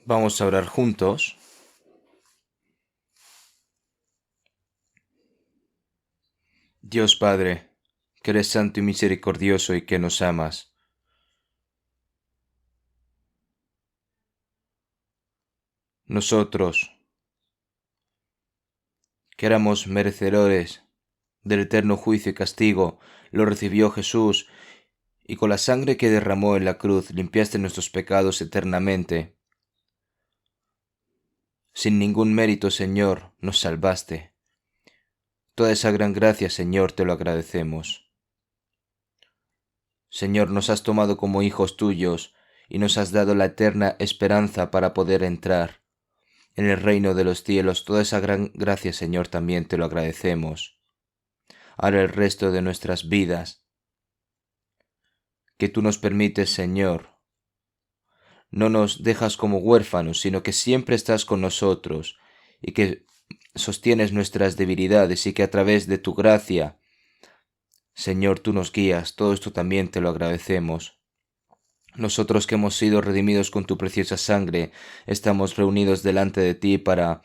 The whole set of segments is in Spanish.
Vamos a orar juntos. Dios Padre, que eres santo y misericordioso y que nos amas. Nosotros, que éramos merecedores del eterno juicio y castigo, lo recibió Jesús, y con la sangre que derramó en la cruz limpiaste nuestros pecados eternamente. Sin ningún mérito, Señor, nos salvaste. Toda esa gran gracia, Señor, te lo agradecemos. Señor, nos has tomado como hijos tuyos y nos has dado la eterna esperanza para poder entrar en el reino de los cielos. Toda esa gran gracia, Señor, también te lo agradecemos. Ahora el resto de nuestras vidas, que tú nos permites, Señor, no nos dejas como huérfanos, sino que siempre estás con nosotros y que sostienes nuestras debilidades y que a través de tu gracia, Señor, tú nos guías. Todo esto también te lo agradecemos. Nosotros que hemos sido redimidos con tu preciosa sangre, estamos reunidos delante de ti para...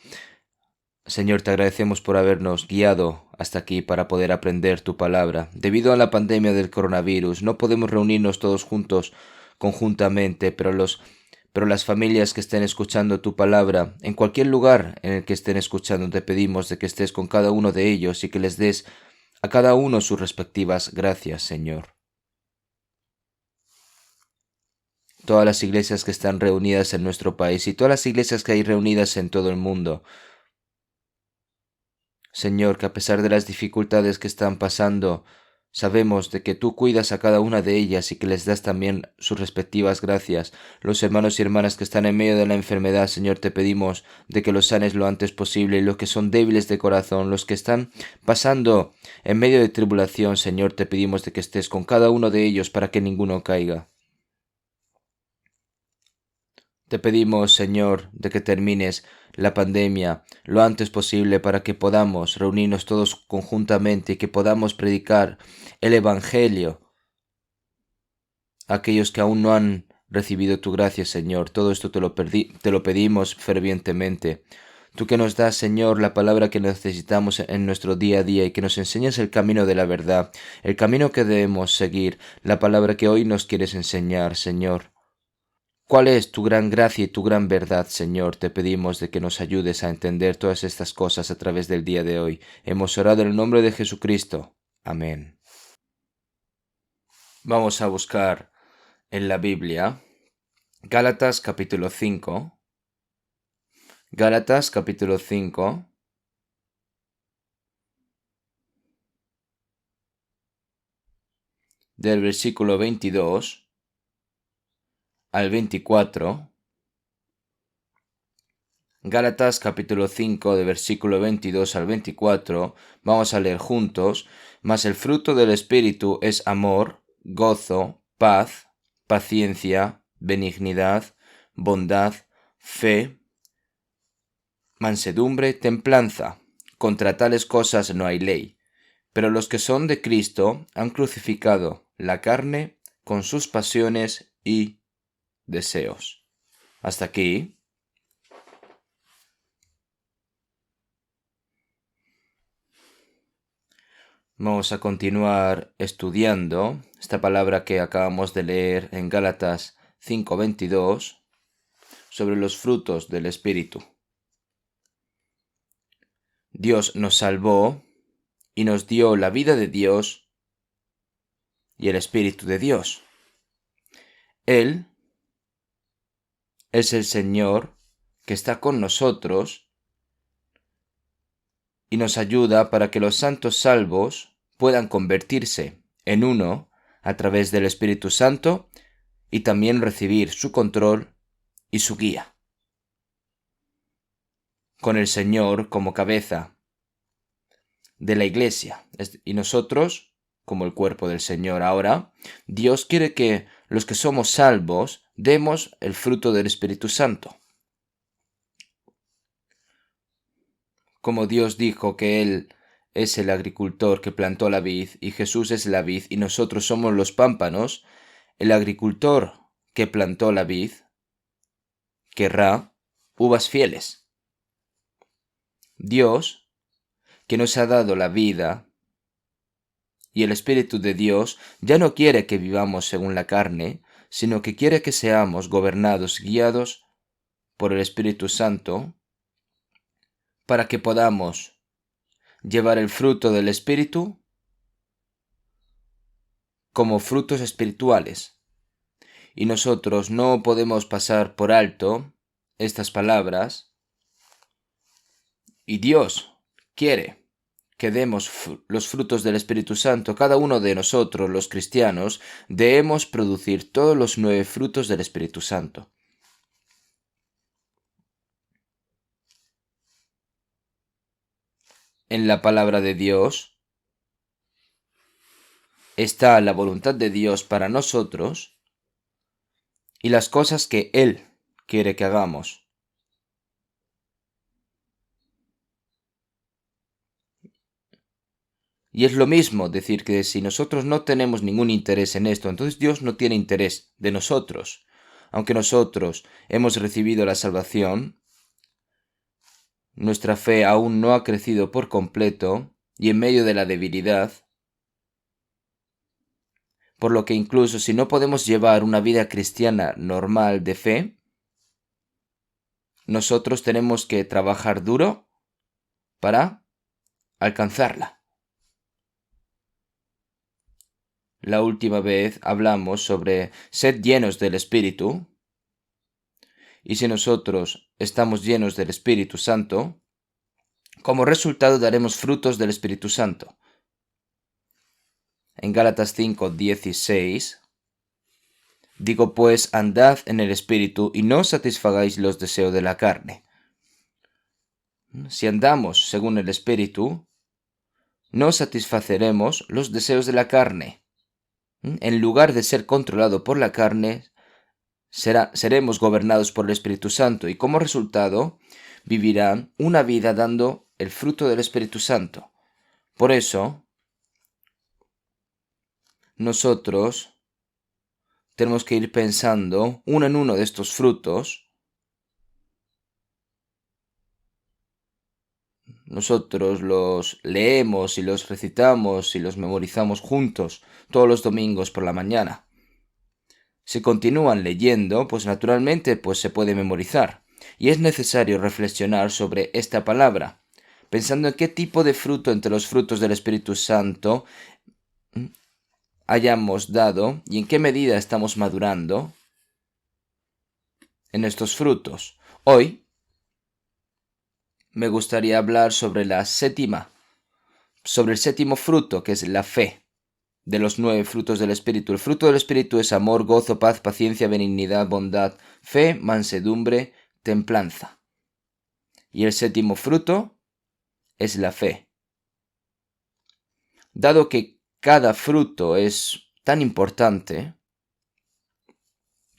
Señor, te agradecemos por habernos guiado hasta aquí para poder aprender tu palabra. Debido a la pandemia del coronavirus, no podemos reunirnos todos juntos conjuntamente, pero las familias que estén escuchando tu palabra, en cualquier lugar en el que estén escuchando, te pedimos de que estés con cada uno de ellos y que les des a cada uno sus respectivas gracias, Señor. Todas las iglesias que están reunidas en nuestro país y todas las iglesias que hay reunidas en todo el mundo, Señor, que a pesar de las dificultades que están pasando, sabemos de que tú cuidas a cada una de ellas y que les das también sus respectivas gracias. Los hermanos y hermanas que están en medio de la enfermedad, Señor, te pedimos de que los sanes lo antes posible, y los que son débiles de corazón, los que están pasando en medio de tribulación, Señor, te pedimos de que estés con cada uno de ellos para que ninguno caiga. Te pedimos, Señor, de que termines la pandemia lo antes posible para que podamos reunirnos todos conjuntamente y que podamos predicar el Evangelio a aquellos que aún no han recibido tu gracia, Señor. Todo esto te lo pedimos fervientemente. Tú que nos das, Señor, la palabra que necesitamos en nuestro día a día y que nos enseñas el camino de la verdad, el camino que debemos seguir, la palabra que hoy nos quieres enseñar, Señor. ¿Cuál es tu gran gracia y tu gran verdad, Señor? Te pedimos de que nos ayudes a entender todas estas cosas a través del día de hoy. Hemos orado en el nombre de Jesucristo. Amén. Vamos a buscar en la Biblia Gálatas capítulo 5. Gálatas capítulo 5. Del versículo 22 al 24. Gálatas capítulo 5 de versículo 22 al 24, vamos a leer juntos. Mas el fruto del Espíritu es amor, gozo, paz, paciencia, benignidad, bondad, fe, mansedumbre, templanza. Contra tales cosas no hay ley. Pero los que son de Cristo han crucificado la carne con sus pasiones y deseos. Hasta aquí. Vamos a continuar estudiando esta palabra que acabamos de leer en Gálatas 5:22 sobre los frutos del Espíritu. Dios nos salvó y nos dio la vida de Dios y el Espíritu de Dios. Él es el Señor que está con nosotros y nos ayuda para que los santos salvos puedan convertirse en uno a través del Espíritu Santo y también recibir su control y su guía. Con el Señor como cabeza de la Iglesia y nosotros como el cuerpo del Señor. Ahora, Dios quiere que los que somos salvos demos el fruto del Espíritu Santo. Como Dios dijo que Él es el agricultor que plantó la vid y Jesús es la vid y nosotros somos los pámpanos, el agricultor que plantó la vid querrá uvas fieles. Dios, que nos ha dado la vida, y el Espíritu de Dios ya no quiere que vivamos según la carne, sino que quiere que seamos gobernados, guiados por el Espíritu Santo, para que podamos llevar el fruto del Espíritu como frutos espirituales. Y nosotros no podemos pasar por alto estas palabras, y Dios quiere que demos los frutos del Espíritu Santo. Cada uno de nosotros, los cristianos, debemos producir todos los 9 frutos del Espíritu Santo. En la palabra de Dios está la voluntad de Dios para nosotros y las cosas que Él quiere que hagamos. Y es lo mismo decir que si nosotros no tenemos ningún interés en esto, entonces Dios no tiene interés de nosotros. Aunque nosotros hemos recibido la salvación, nuestra fe aún no ha crecido por completo y en medio de la debilidad, por lo que incluso si no podemos llevar una vida cristiana normal de fe, nosotros tenemos que trabajar duro para alcanzarla. La última vez hablamos sobre sed llenos del Espíritu, y si nosotros estamos llenos del Espíritu Santo, como resultado daremos frutos del Espíritu Santo. En Gálatas 5:16, digo pues, andad en el Espíritu y no satisfagáis los deseos de la carne. Si andamos según el Espíritu, no satisfaceremos los deseos de la carne. En lugar de ser controlado por la carne, seremos gobernados por el Espíritu Santo y como resultado vivirán una vida dando el fruto del Espíritu Santo. Por eso, nosotros tenemos que ir pensando uno en uno de estos frutos. Nosotros los leemos y los recitamos y los memorizamos juntos todos los domingos por la mañana. Si continúan leyendo, pues naturalmente se puede memorizar. Y es necesario reflexionar sobre esta palabra, pensando en qué tipo de fruto entre los frutos del Espíritu Santo hayamos dado y en qué medida estamos madurando en estos frutos. Hoy me gustaría hablar sobre el séptimo fruto, que es la fe, de los 9 frutos del Espíritu. El fruto del Espíritu es amor, gozo, paz, paciencia, benignidad, bondad, fe, mansedumbre, templanza. Y el séptimo fruto es la fe. Dado que cada fruto es tan importante,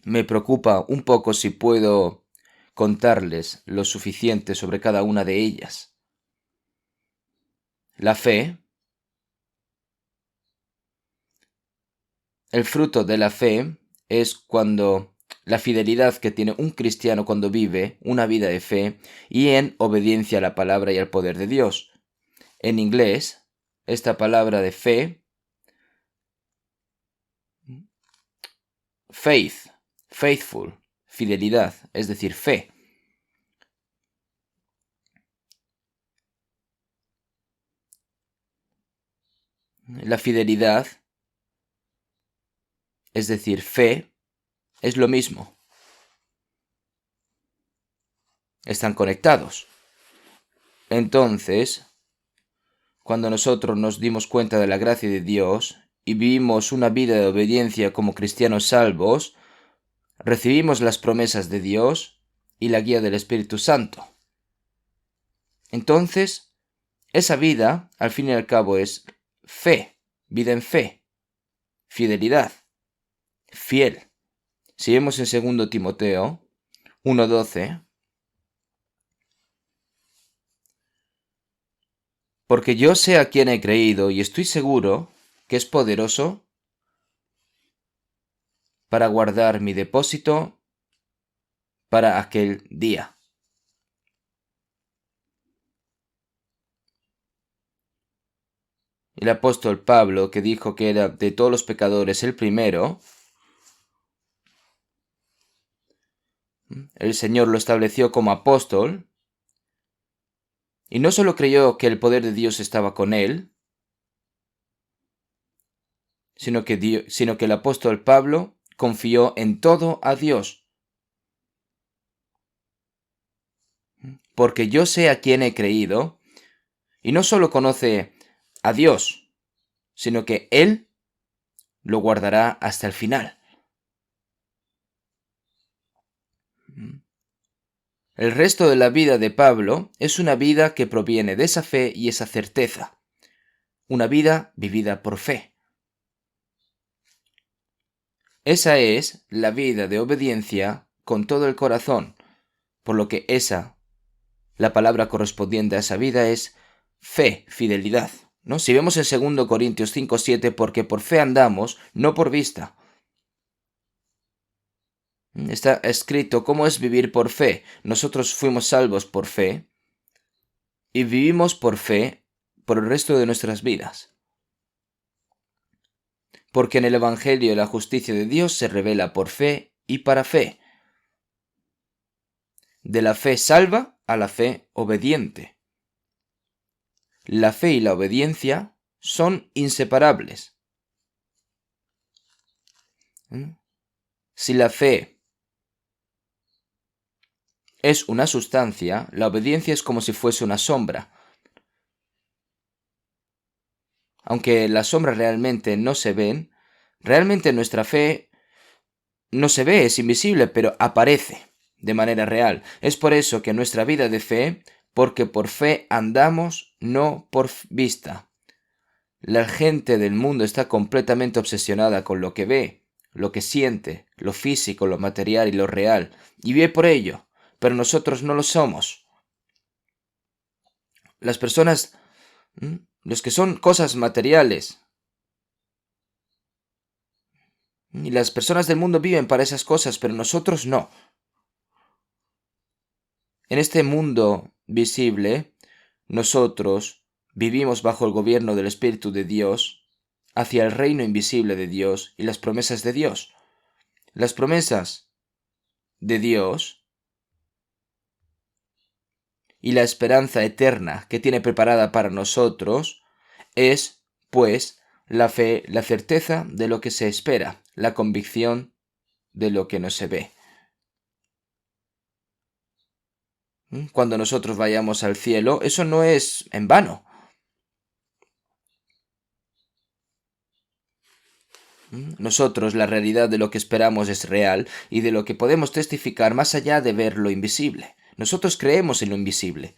me preocupa un poco si puedo contarles lo suficiente sobre cada una de ellas. La fe, el fruto de la fe es cuando la fidelidad que tiene un cristiano cuando vive una vida de fe y en obediencia a la palabra y al poder de Dios. En inglés, esta palabra de fe, faith, faithful, fidelidad, es decir, fe. La fidelidad, es decir, fe, es lo mismo. Están conectados. Entonces, cuando nosotros nos dimos cuenta de la gracia de Dios y vivimos una vida de obediencia como cristianos salvos, recibimos las promesas de Dios y la guía del Espíritu Santo. Entonces, esa vida, al fin y al cabo, es fe, vida en fe, fidelidad, fiel. Si vemos en 2 Timoteo 1:12, porque yo sé a quién he creído y estoy seguro que es poderoso para guardar mi depósito para aquel día. El apóstol Pablo, que dijo que era de todos los pecadores el primero, el Señor lo estableció como apóstol, y no solo creyó que el poder de Dios estaba con él, sino que el apóstol Pablo confió en todo a Dios. Porque yo sé a quién he creído, y no solo conoce a Dios, sino que Él lo guardará hasta el final. El resto de la vida de Pablo es una vida que proviene de esa fe y esa certeza. Una vida vivida por fe. Esa es la vida de obediencia con todo el corazón, por lo que la palabra correspondiente a esa vida es fe, fidelidad, ¿no? Si vemos en 2 Corintios 5:7, porque por fe andamos, no por vista. Está escrito cómo es vivir por fe. Nosotros fuimos salvos por fe y vivimos por fe por el resto de nuestras vidas. Porque en el Evangelio la justicia de Dios se revela por fe y para fe. De la fe salva a la fe obediente. La fe y la obediencia son inseparables. Si la fe es una sustancia, la obediencia es como si fuese una sombra. Aunque las sombras realmente no se ven, realmente nuestra fe no se ve, es invisible, pero aparece de manera real. Es por eso que nuestra vida de fe, porque por fe andamos, no por vista. La gente del mundo está completamente obsesionada con lo que ve, lo que siente, lo físico, lo material y lo real, y vive por ello, pero nosotros no lo somos. Las personas, los que son cosas materiales, y las personas del mundo viven para esas cosas, pero nosotros no. En este mundo visible, nosotros vivimos bajo el gobierno del Espíritu de Dios, hacia el reino invisible de Dios y las promesas de Dios. Las promesas de Dios y la esperanza eterna que tiene preparada para nosotros es, pues, la fe, la certeza de lo que se espera, la convicción de lo que no se ve. Cuando nosotros vayamos al cielo, eso no es en vano. Nosotros, la realidad de lo que esperamos es real y de lo que podemos testificar más allá de ver lo invisible. Nosotros creemos en lo invisible.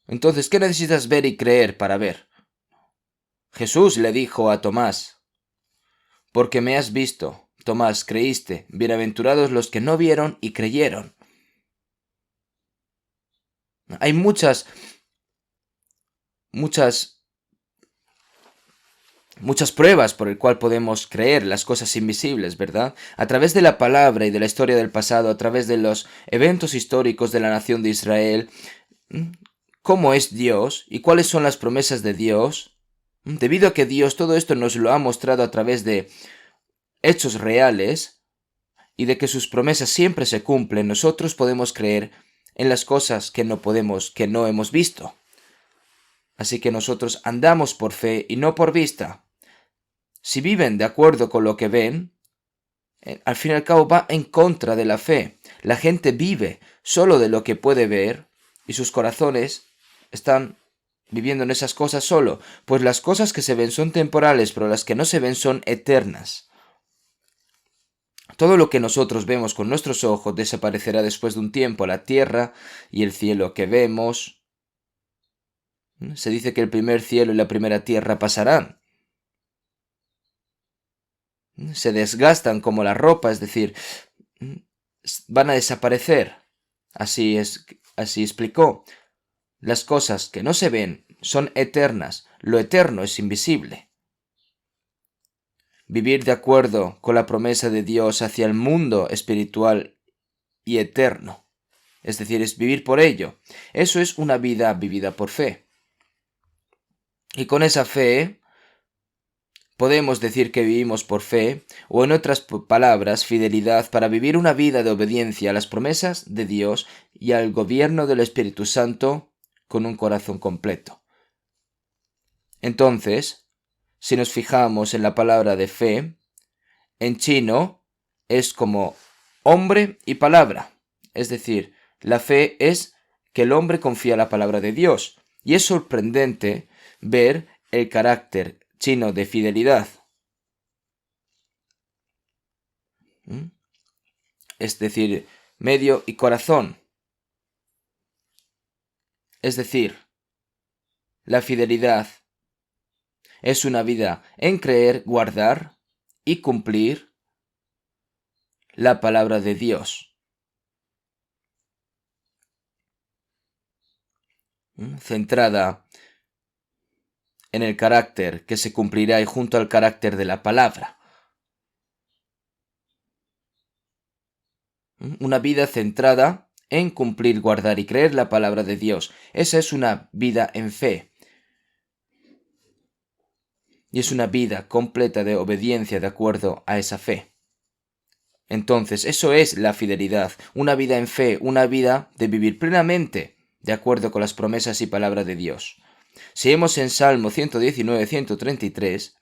Entonces, ¿qué necesitas ver y creer para ver? Jesús le dijo a Tomás: porque me has visto, Tomás, creíste, bienaventurados los que no vieron y creyeron. Hay muchas pruebas por el cual podemos creer las cosas invisibles, ¿verdad? A través de la palabra y de la historia del pasado, a través de los eventos históricos de la nación de Israel, cómo es Dios y cuáles son las promesas de Dios. Debido a que Dios todo esto nos lo ha mostrado a través de hechos reales y de que sus promesas siempre se cumplen, nosotros podemos creer en las cosas que no hemos visto. Así que nosotros andamos por fe y no por vista. Si viven de acuerdo con lo que ven, al fin y al cabo va en contra de la fe. La gente vive solo de lo que puede ver y sus corazones están viviendo en esas cosas solo, pues las cosas que se ven son temporales, pero las que no se ven son eternas. Todo lo que nosotros vemos con nuestros ojos desaparecerá después de un tiempo. La tierra y el cielo que vemos, se dice que el primer cielo y la primera tierra pasarán. Se desgastan como la ropa, es decir, van a desaparecer. Así explicó. Las cosas que no se ven son eternas, lo eterno es invisible. Vivir de acuerdo con la promesa de Dios hacia el mundo espiritual y eterno. Es decir, es vivir por ello. Eso es una vida vivida por fe. Y con esa fe podemos decir que vivimos por fe, o en otras palabras, fidelidad para vivir una vida de obediencia a las promesas de Dios y al gobierno del Espíritu Santo con un corazón completo. Entonces, si nos fijamos en la palabra de fe, en chino es como hombre y palabra. Es decir, la fe es que el hombre confía en la palabra de Dios. Y es sorprendente ver el carácter chino de fidelidad. Es decir, medio y corazón. Es decir, la fidelidad es una vida en creer, guardar y cumplir la palabra de Dios. Centrada en el carácter que se cumplirá y junto al carácter de la palabra. Una vida centrada en cumplir, guardar y creer la palabra de Dios. Esa es una vida en fe. Y es una vida completa de obediencia de acuerdo a esa fe. Entonces, eso es la fidelidad, una vida en fe, una vida de vivir plenamente de acuerdo con las promesas y palabras de Dios. Si vemos en Salmo 119, 133,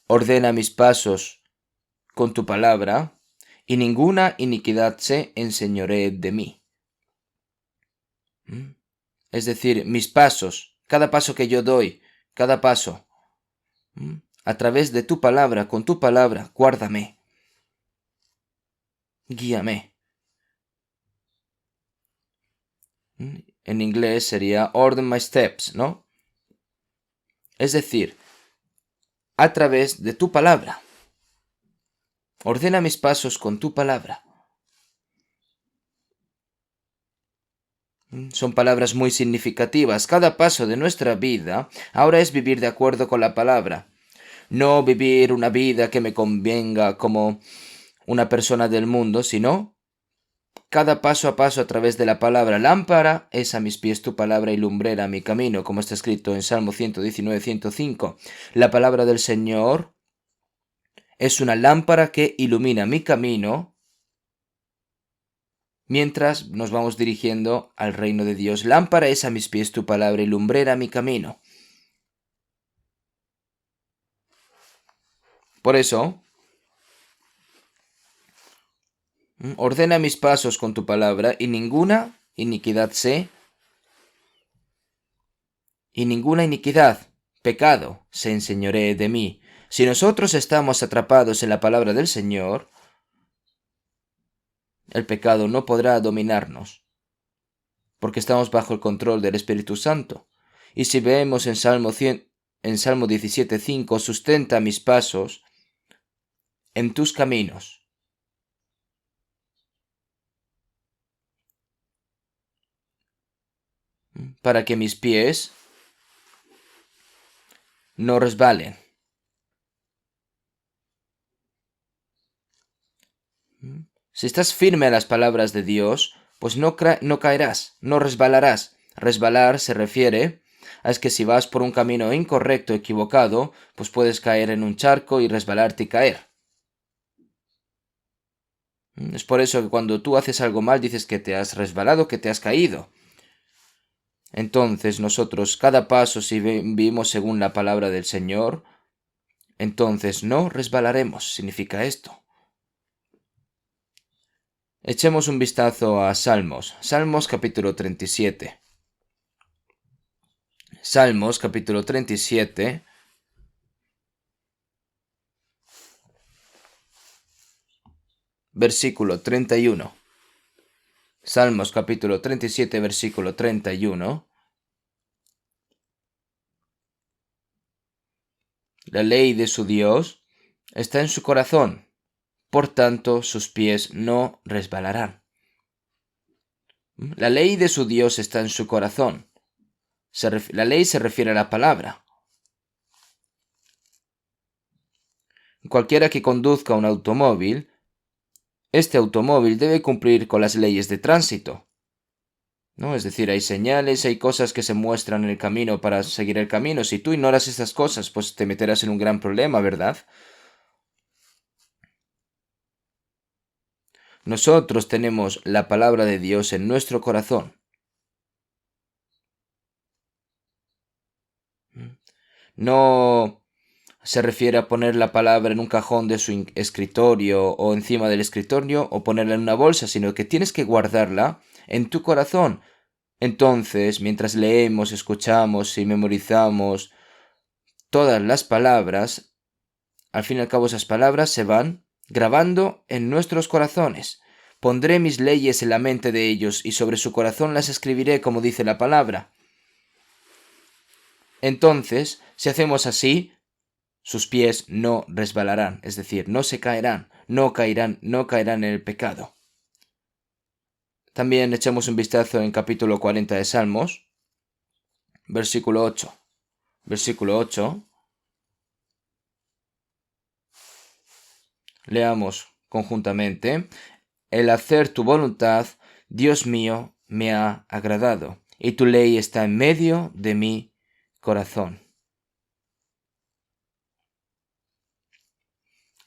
ordena mis pasos con tu palabra, y ninguna iniquidad se enseñoree de mí. Es decir, mis pasos, cada paso que yo doy, cada paso, a través de tu palabra, con tu palabra, guárdame, guíame. En inglés sería order my steps, ¿no? Es decir, a través de tu palabra. Ordena mis pasos con tu palabra. Son palabras muy significativas. Cada paso de nuestra vida ahora es vivir de acuerdo con la palabra. No vivir una vida que me convenga como una persona del mundo, sino cada paso a paso a través de la palabra. Lámpara es a mis pies tu palabra y lumbrera a mi camino, como está escrito en Salmo 119, 105. La palabra del Señor es una lámpara que ilumina mi camino mientras nos vamos dirigiendo al reino de Dios. Lámpara es a mis pies tu palabra y lumbrera a mi camino. Por eso, ordena mis pasos con tu palabra y ninguna iniquidad pecado, se enseñoree de mí. Si nosotros estamos atrapados en la palabra del Señor, el pecado no podrá dominarnos, porque estamos bajo el control del Espíritu Santo. Y si vemos en Salmo 17:5, sustenta mis pasos en tus caminos. Para que mis pies no resbalen. Si estás firme a las palabras de Dios, pues no caerás, no resbalarás. Resbalar se refiere a que si vas por un camino incorrecto, equivocado, pues puedes caer en un charco y resbalarte y caer. Es por eso que cuando tú haces algo mal dices que te has resbalado, que te has caído. Entonces nosotros cada paso, si vivimos según la palabra del Señor, entonces no resbalaremos, significa esto. Echemos un vistazo a Salmos. Salmos capítulo 37. Salmos capítulo 37. Versículo 31. Salmos capítulo 37, versículo 31. La ley de su Dios está en su corazón, por tanto sus pies no resbalarán. La ley de su Dios está en su corazón. La ley se refiere a la palabra. Cualquiera que conduzca un automóvil este automóvil debe cumplir con las leyes de tránsito, ¿no? Es decir, hay señales, hay cosas que se muestran en el camino para seguir el camino. Si tú ignoras estas cosas, pues te meterás en un gran problema, ¿verdad? Nosotros tenemos la palabra de Dios en nuestro corazón. No se refiere a poner la palabra en un cajón de su escritorio o encima del escritorio o ponerla en una bolsa, sino que tienes que guardarla en tu corazón. Entonces, mientras leemos, escuchamos y memorizamos todas las palabras, al fin y al cabo esas palabras se van grabando en nuestros corazones. Pondré mis leyes en la mente de ellos y sobre su corazón las escribiré, como dice la palabra. Entonces, si hacemos así, sus pies no resbalarán, es decir, no se caerán, no caerán en el pecado. También echamos un vistazo en capítulo 40 de Salmos, versículo 8. Versículo 8. Leamos conjuntamente. El hacer tu voluntad, Dios mío, me ha agradado, y tu ley está en medio de mi corazón.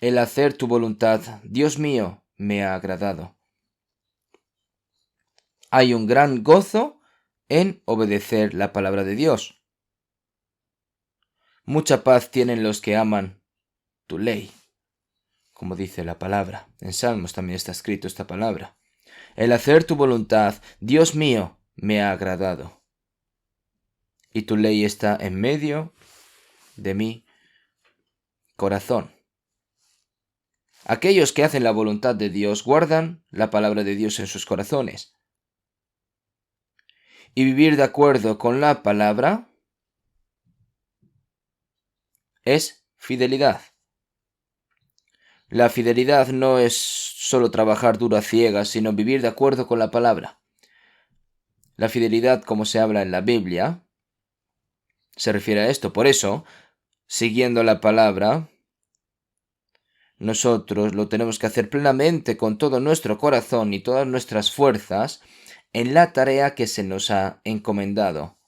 El hacer tu voluntad, Dios mío, me ha agradado. Hay un gran gozo en obedecer la palabra de Dios. Mucha paz tienen los que aman tu ley, como dice la palabra. En Salmos también está escrito esta palabra. El hacer tu voluntad, Dios mío, me ha agradado. Y tu ley está en medio de mi corazón. Aquellos que hacen la voluntad de Dios guardan la palabra de Dios en sus corazones. Y vivir de acuerdo con la palabra es fidelidad. La fidelidad no es solo trabajar duro a ciegas, sino vivir de acuerdo con la palabra. La fidelidad, como se habla en la Biblia, se refiere a esto. Por eso, siguiendo la palabra, nosotros lo tenemos que hacer plenamente con todo nuestro corazón y todas nuestras fuerzas en la tarea que se nos ha encomendado.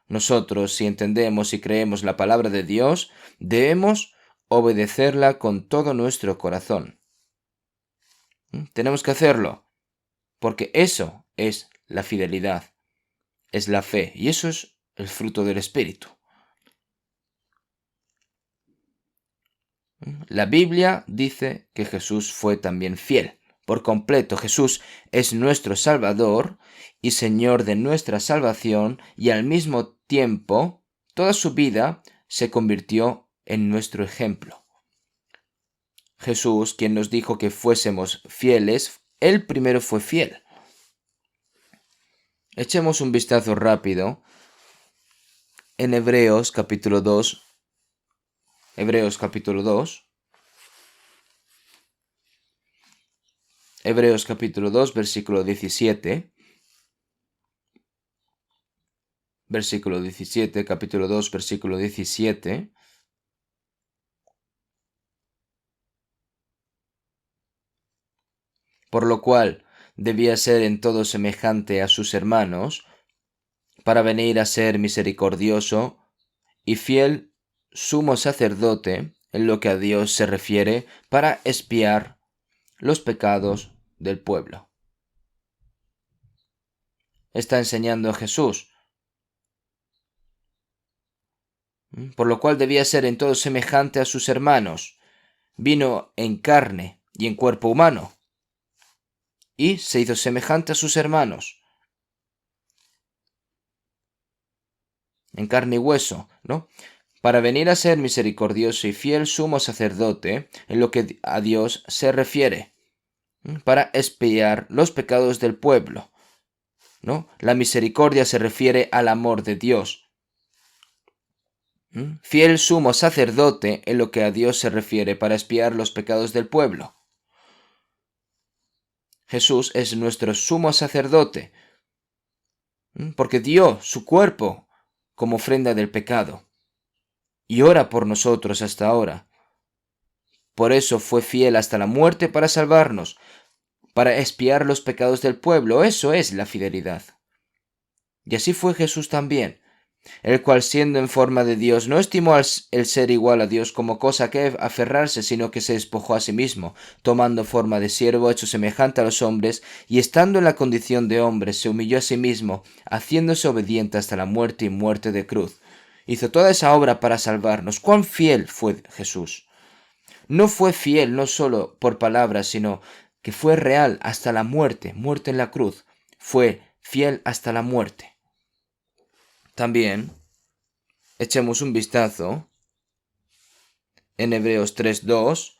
Nosotros, si entendemos y creemos la palabra de Dios, debemos obedecerla con todo nuestro corazón. Tenemos que hacerlo, porque eso es la fidelidad, es la fe, y eso es el fruto del Espíritu. La Biblia dice que Jesús fue también fiel. Por completo, Jesús es nuestro Salvador y Señor de nuestra salvación, y al mismo tiempo, toda su vida se convirtió en nuestro ejemplo. Jesús, quien nos dijo que fuésemos fieles, él primero fue fiel. Echemos un vistazo rápido en Hebreos capítulo 2. Hebreos capítulo 2. Hebreos capítulo 2, versículo 17. Versículo 17, capítulo 2, versículo 17. Por lo cual debía ser en todo semejante a sus hermanos, para venir a ser misericordioso y fiel sumo sacerdote en lo que a Dios se refiere, para expiar los pecados del pueblo. Está enseñando a Jesús. Por lo cual debía ser en todo semejante a sus hermanos. Vino en carne y en cuerpo humano, y se hizo semejante a sus hermanos. En carne y hueso, ¿no? Para venir a ser misericordioso y fiel sumo sacerdote en lo que a Dios se refiere, para expiar los pecados del pueblo, ¿no? La misericordia se refiere al amor de Dios. Fiel sumo sacerdote en lo que a Dios se refiere, para expiar los pecados del pueblo. Jesús es nuestro sumo sacerdote, porque dio su cuerpo como ofrenda del pecado, y ora por nosotros hasta ahora. Por eso fue fiel hasta la muerte para salvarnos. para expiar los pecados del pueblo. Eso es la fidelidad. Y así fue Jesús también, el cual siendo en forma de Dios no estimó el ser igual a Dios como cosa que aferrarse, sino que se despojó a sí mismo, tomando forma de siervo, hecho semejante a los hombres, y estando en la condición de hombre, se humilló a sí mismo, haciéndose obediente hasta la muerte y muerte de cruz. Hizo toda esa obra para salvarnos. ¡Cuán fiel fue Jesús! No fue fiel no solo por palabras, sino que fue real hasta la muerte, muerte en la cruz. Fue fiel hasta la muerte. También echemos un vistazo en Hebreos 3:2,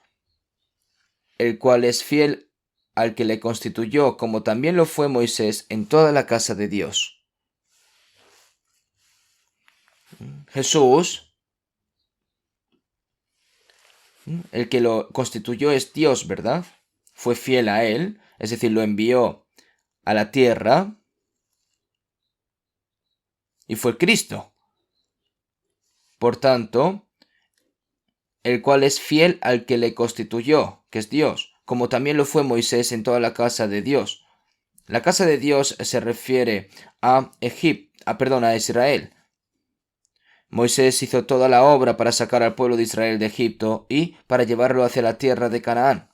el cual es fiel al que le constituyó, como también lo fue Moisés en toda la casa de Dios. Jesús, el que lo constituyó, es Dios, ¿verdad? Fue fiel a él, es decir, lo envió a la tierra, y fue Cristo. Por tanto, el cual es fiel al que le constituyó, que es Dios, como también lo fue Moisés en toda la casa de Dios. La casa de Dios se refiere a a Israel. Moisés hizo toda la obra para sacar al pueblo de Israel de Egipto y para llevarlo hacia la tierra de Canaán,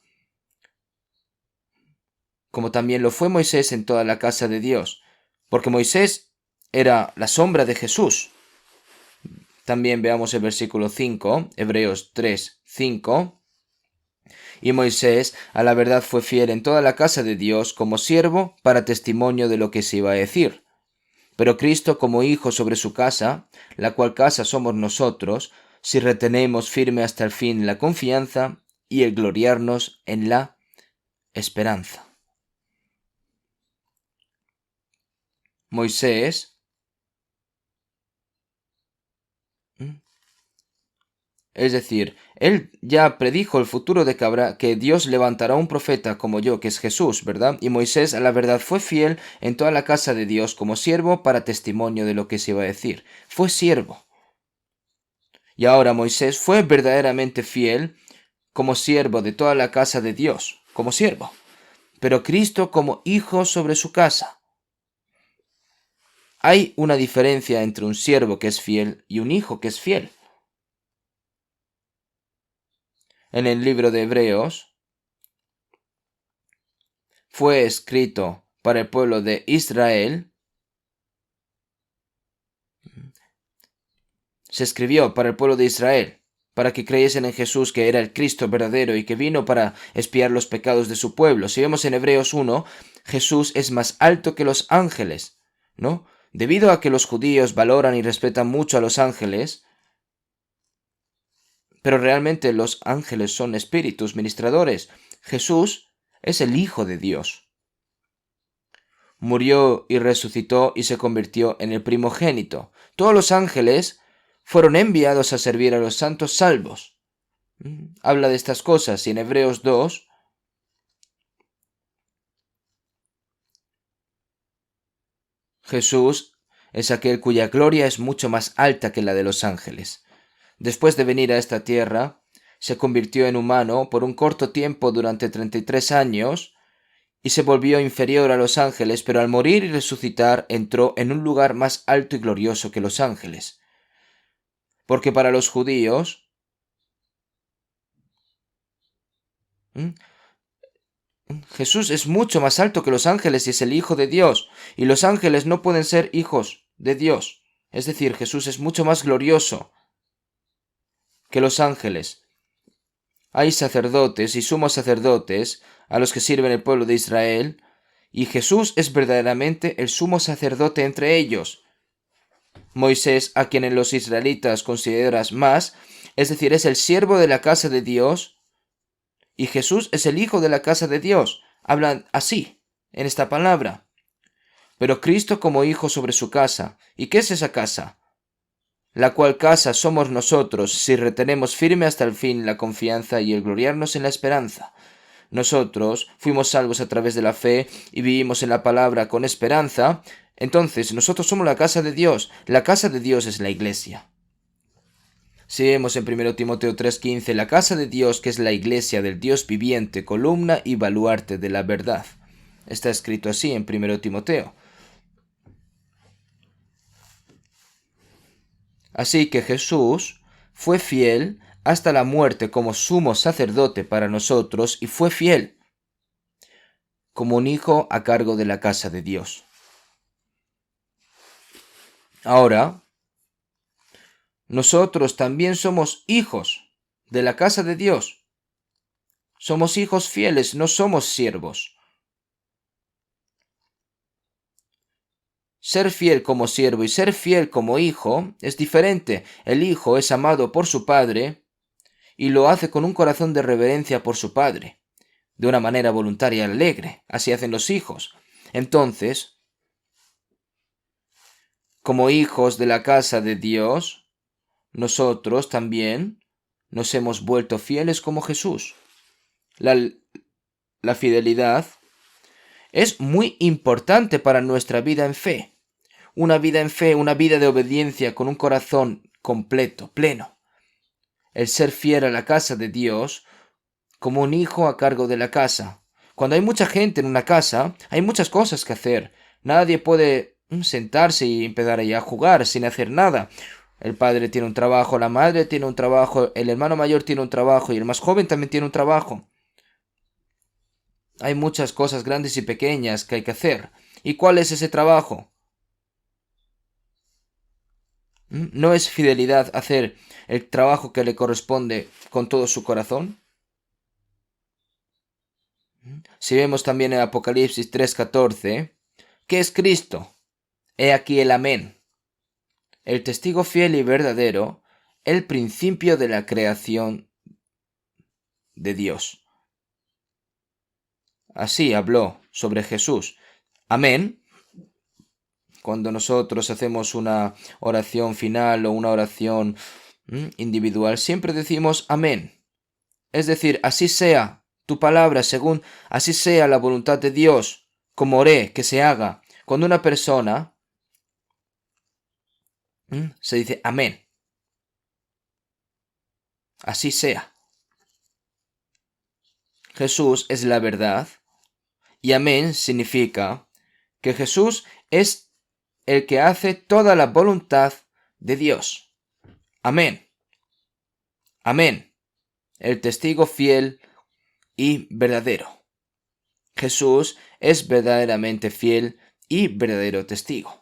como también lo fue Moisés en toda la casa de Dios, porque Moisés era la sombra de Jesús. También veamos el versículo 5, Hebreos 3:5. Y Moisés a la verdad fue fiel en toda la casa de Dios como siervo para testimonio de lo que se iba a decir. Pero Cristo como hijo sobre su casa, la cual casa somos nosotros, si retenemos firme hasta el fin la confianza y el gloriarnos en la esperanza. Moisés es decir, él ya predijo el futuro de que Dios levantará un profeta como yo, que es Jesús, ¿verdad? Y Moisés a la verdad fue fiel en toda la casa de Dios como siervo para testimonio de lo que se iba a decir. Fue siervo. Y ahora Moisés fue verdaderamente fiel como siervo de toda la casa de Dios, como siervo. Pero Cristo como hijo sobre su casa. Hay una diferencia entre un siervo que es fiel y un hijo que es fiel. En el libro de Hebreos fue escrito para el pueblo de Israel. Se escribió para el pueblo de Israel, para que creyesen en Jesús, que era el Cristo verdadero y que vino para expiar los pecados de su pueblo. Si vemos en Hebreos 1, Jesús es más alto que los ángeles, ¿no? Debido a que los judíos valoran y respetan mucho a los ángeles, pero realmente los ángeles son espíritus ministradores. Jesús es el Hijo de Dios. Murió y resucitó y se convirtió en el primogénito. Todos los ángeles fueron enviados a servir a los santos salvos. Habla de estas cosas y en Hebreos 2 Jesús es aquel cuya gloria es mucho más alta que la de los ángeles. Después de venir a esta tierra, se convirtió en humano por un corto tiempo durante 33 años y se volvió inferior a los ángeles, pero al morir y resucitar entró en un lugar más alto y glorioso que los ángeles. Porque para los judíos, Jesús es mucho más alto que los ángeles y es el Hijo de Dios, y los ángeles no pueden ser hijos de Dios. Es decir, Jesús es mucho más glorioso que los ángeles. Hay sacerdotes y sumos sacerdotes a los que sirven el pueblo de Israel, y Jesús es verdaderamente el sumo sacerdote entre ellos. Moisés, a quien los israelitas consideran más, es decir, es el siervo de la casa de Dios, y Jesús es el hijo de la casa de Dios. Hablan así, en esta palabra. Pero Cristo como hijo sobre su casa. ¿Y qué es esa casa? La cual casa somos nosotros, si retenemos firme hasta el fin la confianza y el gloriarnos en la esperanza. Nosotros fuimos salvos a través de la fe y vivimos en la palabra con esperanza. Entonces, nosotros somos la casa de Dios. La casa de Dios es la iglesia. Si vemos en 1 Timoteo 3:15, la casa de Dios, que es la iglesia del Dios viviente, columna y baluarte de la verdad. Está escrito así en 1 Timoteo. Así que Jesús fue fiel hasta la muerte como sumo sacerdote para nosotros y fue fiel como un hijo a cargo de la casa de Dios. Ahora, nosotros también somos hijos de la casa de Dios. Somos hijos fieles, no somos siervos. Ser fiel como siervo y ser fiel como hijo es diferente. El hijo es amado por su padre y lo hace con un corazón de reverencia por su padre, de una manera voluntaria y alegre. Así hacen los hijos. Entonces, como hijos de la casa de Dios, nosotros también nos hemos vuelto fieles como Jesús. La fidelidad es muy importante para nuestra vida en fe. Una vida en fe, una vida de obediencia con un corazón completo, pleno. El ser fiel a la casa de Dios como un hijo a cargo de la casa. Cuando hay mucha gente en una casa, hay muchas cosas que hacer. Nadie puede sentarse y empezar ahí a jugar sin hacer nada. El padre tiene un trabajo, la madre tiene un trabajo, el hermano mayor tiene un trabajo y el más joven también tiene un trabajo. Hay muchas cosas grandes y pequeñas que hay que hacer. ¿Y cuál es ese trabajo? ¿No es fidelidad hacer el trabajo que le corresponde con todo su corazón? Si vemos también en Apocalipsis 3:14, ¿qué es Cristo? He aquí el Amén, el testigo fiel y verdadero, el principio de la creación de Dios. Así habló sobre Jesús. Amén. Cuando nosotros hacemos una oración final o una oración individual, siempre decimos amén. Es decir, así sea tu palabra, según así sea la voluntad de Dios, como oré que se haga. Cuando una persona se dice amén. Así sea. Jesús es la verdad y amén significa que Jesús es el que hace toda la voluntad de Dios. Amén. Amén. El testigo fiel y verdadero. Jesús es verdaderamente fiel y verdadero testigo.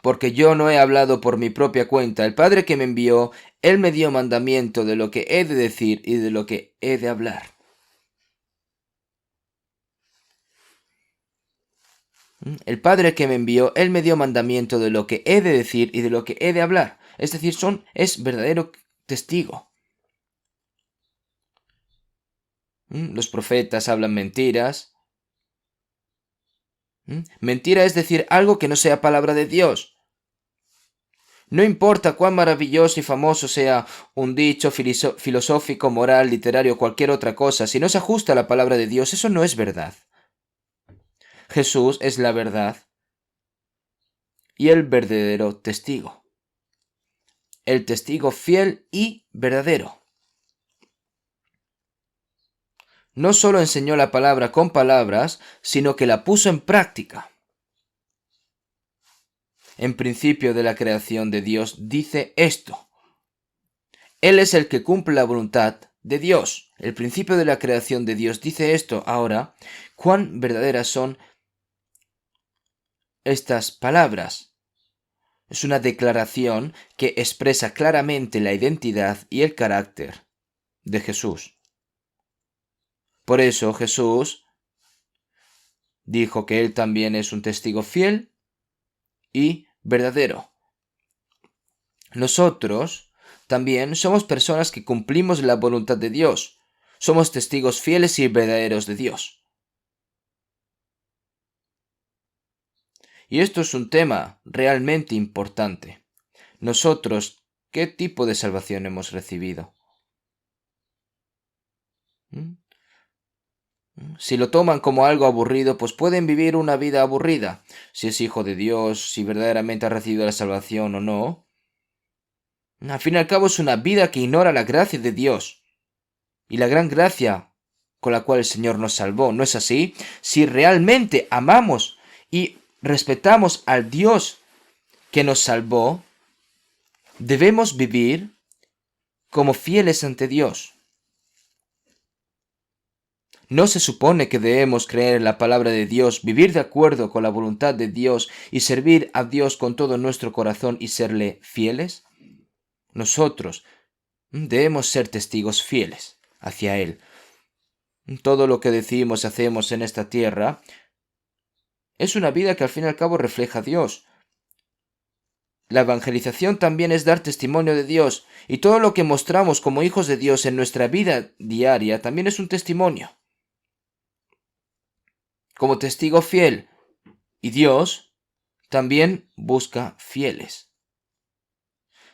Porque yo no he hablado por mi propia cuenta. El Padre que me envió, Él me dio mandamiento de lo que he de decir y de lo que he de hablar. El Padre que me envió, Él me dio mandamiento de lo que he de decir y de lo que he de hablar. Es decir, es verdadero testigo. Los profetas hablan mentiras. Mentira es decir algo que no sea palabra de Dios. No importa cuán maravilloso y famoso sea un dicho filosófico, moral, literario o cualquier otra cosa, si no se ajusta a la palabra de Dios, eso no es verdad. Jesús es la verdad y el verdadero testigo. El testigo fiel y verdadero. No solo enseñó la palabra con palabras, sino que la puso en práctica. En principio de la creación de Dios dice esto. Él es el que cumple la voluntad de Dios. El principio de la creación de Dios dice esto. Ahora, ¿cuán verdaderas son estas palabras? Es una declaración que expresa claramente la identidad y el carácter de Jesús. Por eso Jesús dijo que Él también es un testigo fiel y verdadero. Nosotros también somos personas que cumplimos la voluntad de Dios. Somos testigos fieles y verdaderos de Dios. Y esto es un tema realmente importante. Nosotros, ¿qué tipo de salvación hemos recibido? Si lo toman como algo aburrido, pues pueden vivir una vida aburrida. Si es hijo de Dios, si verdaderamente ha recibido la salvación o no, Al fin y al cabo es una vida que ignora la gracia de Dios y la gran gracia con la cual el Señor nos salvó. ¿No es así? Si realmente amamos y respetamos al Dios que nos salvó, debemos vivir como fieles ante Dios. ¿No se supone que debemos creer en la palabra de Dios, vivir de acuerdo con la voluntad de Dios y servir a Dios con todo nuestro corazón y serle fieles? Nosotros debemos ser testigos fieles hacia Él. Todo lo que decimos y hacemos en esta tierra es una vida que al fin y al cabo refleja a Dios. La evangelización también es dar testimonio de Dios, y todo lo que mostramos como hijos de Dios en nuestra vida diaria también es un testimonio. Como testigo fiel, y Dios también busca fieles.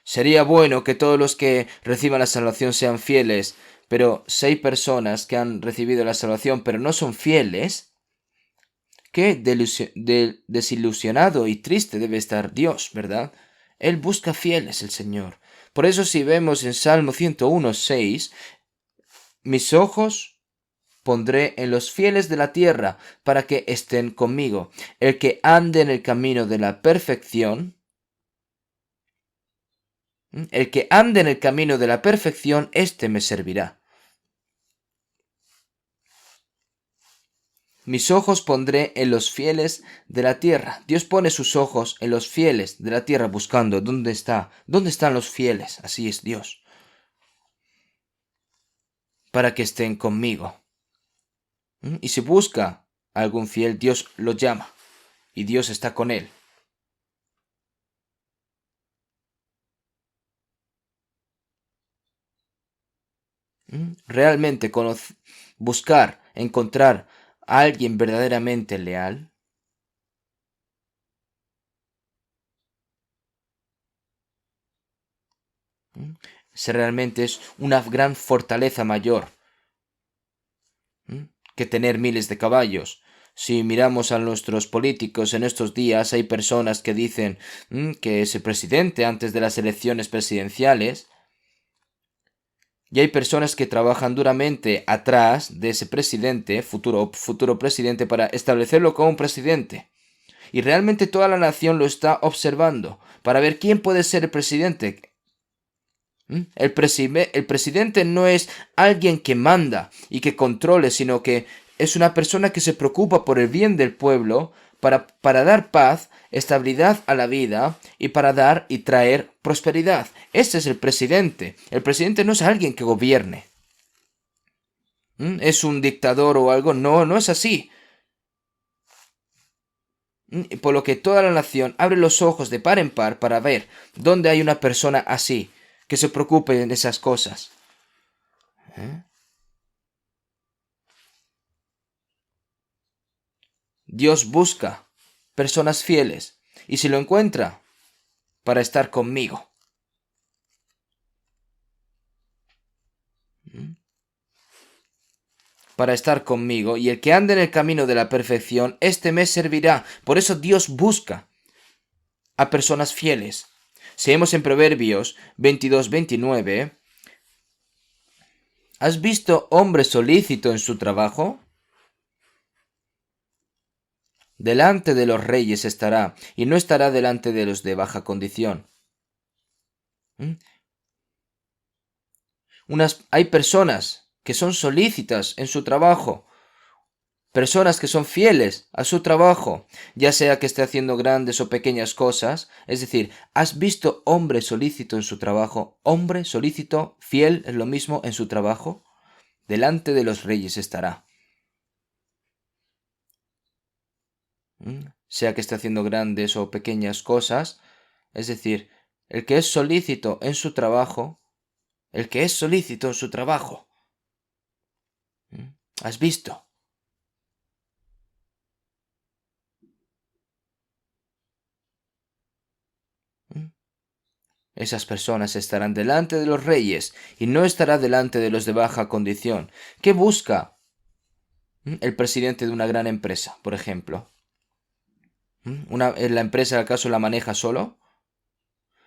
Sería bueno que todos los que reciban la salvación sean fieles, pero si hay personas que han recibido la salvación pero no son fieles, qué desilusionado y triste debe estar Dios, ¿verdad? Él busca fieles, el Señor. Por eso si vemos en Salmo 101:6, mis ojos pondré en los fieles de la tierra para que estén conmigo. El que ande en el camino de la perfección, éste me servirá. Mis ojos pondré en los fieles de la tierra. Dios pone sus ojos en los fieles de la tierra buscando dónde están los fieles. Así es Dios. Para que estén conmigo. Y si busca a algún fiel, Dios lo llama y Dios está con él. Realmente buscar, encontrar a alguien verdaderamente leal realmente es una gran fortaleza mayor que tener miles de caballos. Si miramos a nuestros políticos en estos días, hay personas que dicen que ese presidente antes de las elecciones presidenciales, y hay personas que trabajan duramente atrás de ese presidente, futuro presidente, para establecerlo como un presidente. Y realmente toda la nación lo está observando para ver quién puede ser el presidente. El presidente no es alguien que manda y que controle, sino que es una persona que se preocupa por el bien del pueblo para dar paz, estabilidad a la vida y para dar y traer prosperidad. Ese es el presidente. El presidente no es alguien que gobierne. ¿Es un dictador o algo? No, no es así. Por lo que toda la nación abre los ojos de par en par para ver dónde hay una persona así, que se preocupe en esas cosas. Dios busca personas fieles y si lo encuentra, para estar conmigo. Para estar conmigo, y el que ande en el camino de la perfección, éste me servirá. Por eso Dios busca a personas fieles. Si vemos en Proverbios 22:29, ¿has visto hombre solícito en su trabajo? Delante de los reyes estará, y no estará delante de los de baja condición. Hay personas que son solícitas en su trabajo, personas que son fieles a su trabajo, ya sea que esté haciendo grandes o pequeñas cosas. Es decir, ¿has visto hombre solícito en su trabajo? Hombre solícito, fiel, es lo mismo en su trabajo. Delante de los reyes estará. Sea que esté haciendo grandes o pequeñas cosas. Es decir, el que es solícito en su trabajo, ¿has visto? Esas personas estarán delante de los reyes y no estará delante de los de baja condición. ¿Qué busca el presidente de una gran empresa, por ejemplo? ¿La empresa acaso la maneja solo?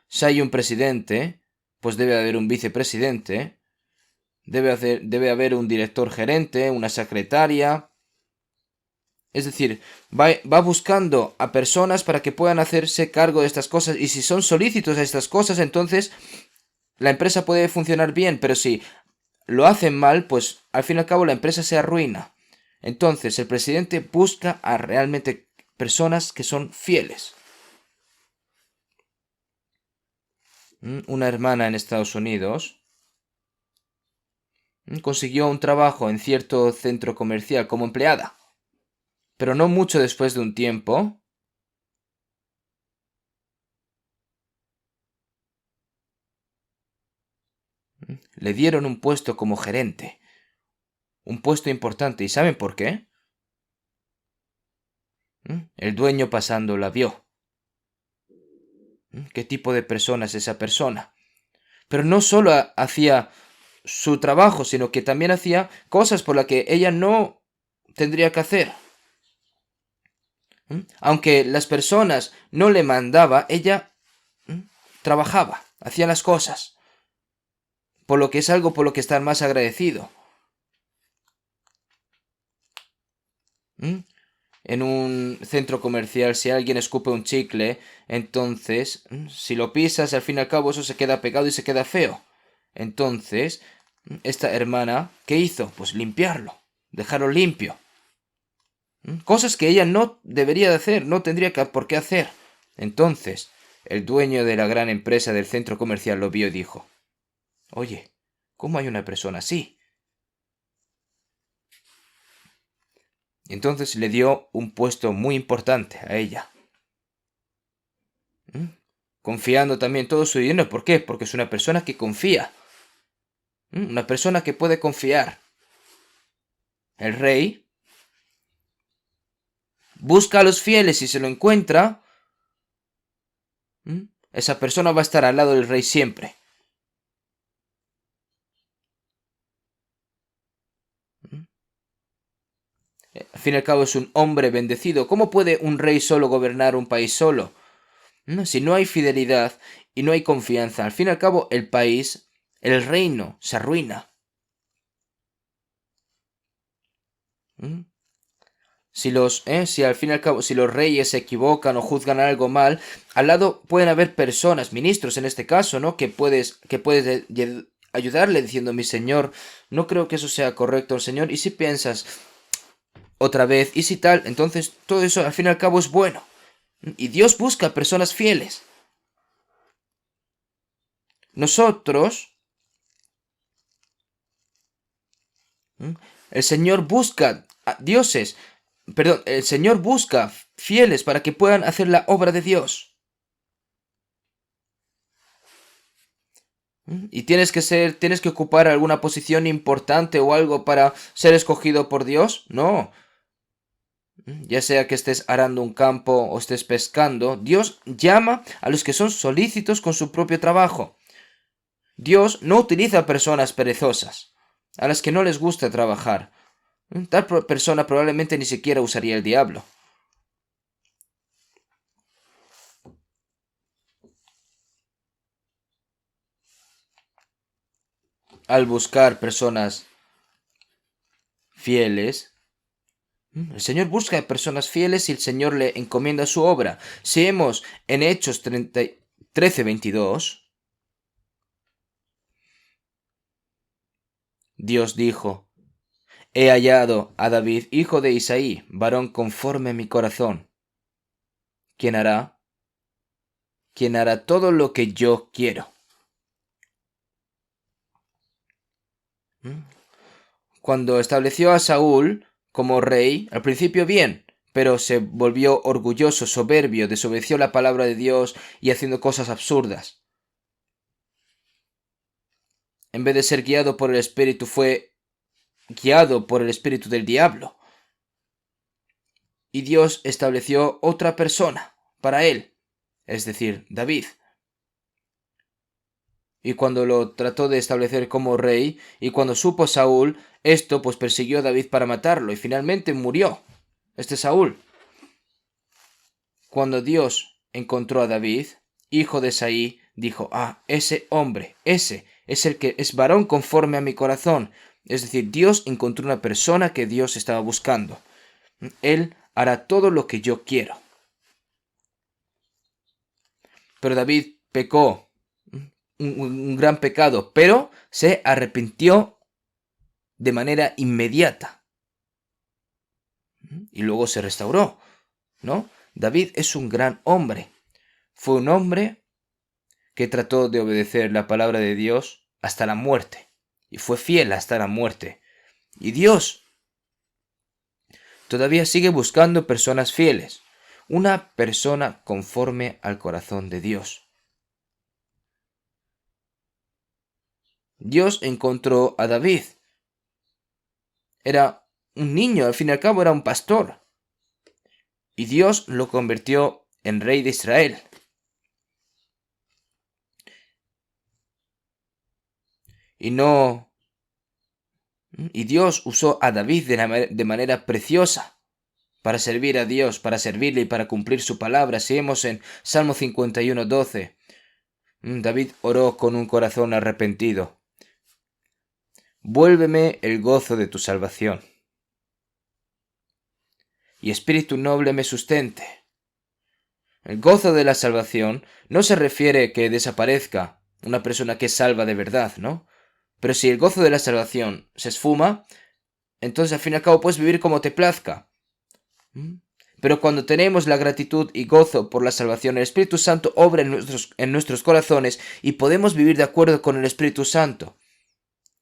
Si hay un presidente, pues debe haber un vicepresidente, debe haber un director gerente, una secretaria. Es decir, va buscando a personas para que puedan hacerse cargo de estas cosas, y si son solícitos a estas cosas, entonces la empresa puede funcionar bien, pero si lo hacen mal, pues al fin y al cabo la empresa se arruina. Entonces el presidente busca a realmente personas que son fieles. Una hermana en Estados Unidos consiguió un trabajo en cierto centro comercial como empleada, pero no mucho después de un tiempo le dieron un puesto como gerente, un puesto importante. ¿Y saben por qué? El dueño pasando la vio. ¿Qué tipo de persona es esa persona? Pero no solo hacía su trabajo, sino que también hacía cosas por las que ella no tendría que hacer. Aunque las personas no le mandaba, ella trabajaba, hacía las cosas. Por lo que es algo por lo que estar más agradecido. En un centro comercial, si alguien escupe un chicle, entonces, si lo pisas, al fin y al cabo eso se queda pegado y se queda feo. Entonces, esta hermana, ¿qué hizo? Pues limpiarlo, dejarlo limpio. Cosas que ella no debería de hacer, no tendría por qué hacer. Entonces, el dueño de la gran empresa del centro comercial lo vio y dijo: oye, ¿cómo hay una persona así? Y entonces le dio un puesto muy importante a ella. Confiando también todo su dinero. ¿Por qué? Porque es una persona que confía. Una persona que puede confiar. El rey busca a los fieles y se lo encuentra. Esa persona va a estar al lado del rey siempre. Al fin y al cabo es un hombre bendecido. ¿Cómo puede un rey solo gobernar un país solo? Si no hay fidelidad y no hay confianza, al fin y al cabo el país, el reino, se arruina. Si al fin y al cabo, si los reyes se equivocan o juzgan algo mal, al lado pueden haber personas, ministros en este caso, ¿no? Que puedes ayudarle diciendo: mi señor, no creo que eso sea correcto, señor, y si piensas otra vez, y si tal, entonces todo eso al fin y al cabo es bueno. Y Dios busca personas fieles. Nosotros, el Señor busca dioses, perdón, el Señor busca fieles para que puedan hacer la obra de Dios. Y tienes que ocupar alguna posición importante o algo para ser escogido por Dios. No. Ya sea que estés arando un campo o estés pescando, Dios llama a los que son solícitos con su propio trabajo. Dios no utiliza personas perezosas, a las que no les gusta trabajar. Tal persona probablemente ni siquiera usaría el diablo. Al buscar personas fieles, el Señor busca personas fieles y el Señor le encomienda su obra. Si vemos en Hechos 13:22, Dios dijo: he hallado a David, hijo de Isaí, varón conforme a mi corazón. ¿Quién hará? ¿Quién hará todo lo que yo quiero? Cuando estableció a Saúl como rey, al principio bien, pero se volvió orgulloso, soberbio, desobedeció la palabra de Dios y haciendo cosas absurdas. En vez de ser guiado por el Espíritu, fue guiado por el espíritu del diablo. Y Dios estableció otra persona para él, es decir, David. Y cuando lo trató de establecer como rey, y cuando supo Saúl esto, pues persiguió a David para matarlo, y finalmente murió este Saúl. Cuando Dios encontró a David, hijo de Isaí, dijo, ese hombre, ese es el que es varón conforme a mi corazón. Es decir, Dios encontró una persona que Dios estaba buscando. Él hará todo lo que yo quiero. Pero David pecó, un gran pecado, pero se arrepintió de manera inmediata. Y luego se restauró, ¿no? David es un gran hombre. Fue un hombre que trató de obedecer la palabra de Dios hasta la muerte. Y fue fiel hasta la muerte. Y Dios todavía sigue buscando personas fieles. Una persona conforme al corazón de Dios. Dios encontró a David. Era un niño, al fin y al cabo era un pastor. Y Dios lo convirtió en rey de Israel. Y Dios usó a David de manera preciosa para servir a Dios, para servirle y para cumplir su palabra. Si vemos en Salmo 51:12, David oró con un corazón arrepentido. Vuélveme el gozo de tu salvación, y espíritu noble me sustente. El gozo de la salvación no se refiere que desaparezca una persona que es salva de verdad, ¿no? Pero si el gozo de la salvación se esfuma, entonces al fin y al cabo puedes vivir como te plazca. Pero cuando tenemos la gratitud y gozo por la salvación, el Espíritu Santo obra en nuestros corazones y podemos vivir de acuerdo con el Espíritu Santo.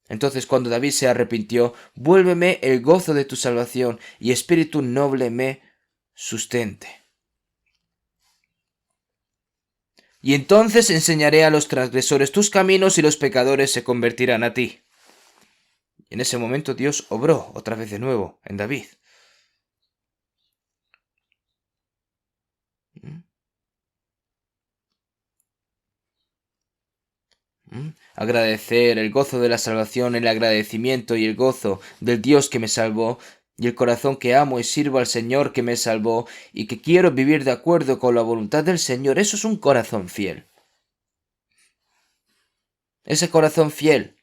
Entonces cuando David se arrepintió, vuélveme el gozo de tu salvación y espíritu noble me sustente. Y entonces enseñaré a los transgresores tus caminos y los pecadores se convertirán a ti. Y en ese momento Dios obró otra vez de nuevo en David. Agradecer el gozo de la salvación, el agradecimiento y el gozo del Dios que me salvó, y el corazón que amo y sirvo al Señor que me salvó, y que quiero vivir de acuerdo con la voluntad del Señor. Eso es un corazón fiel. Ese corazón fiel,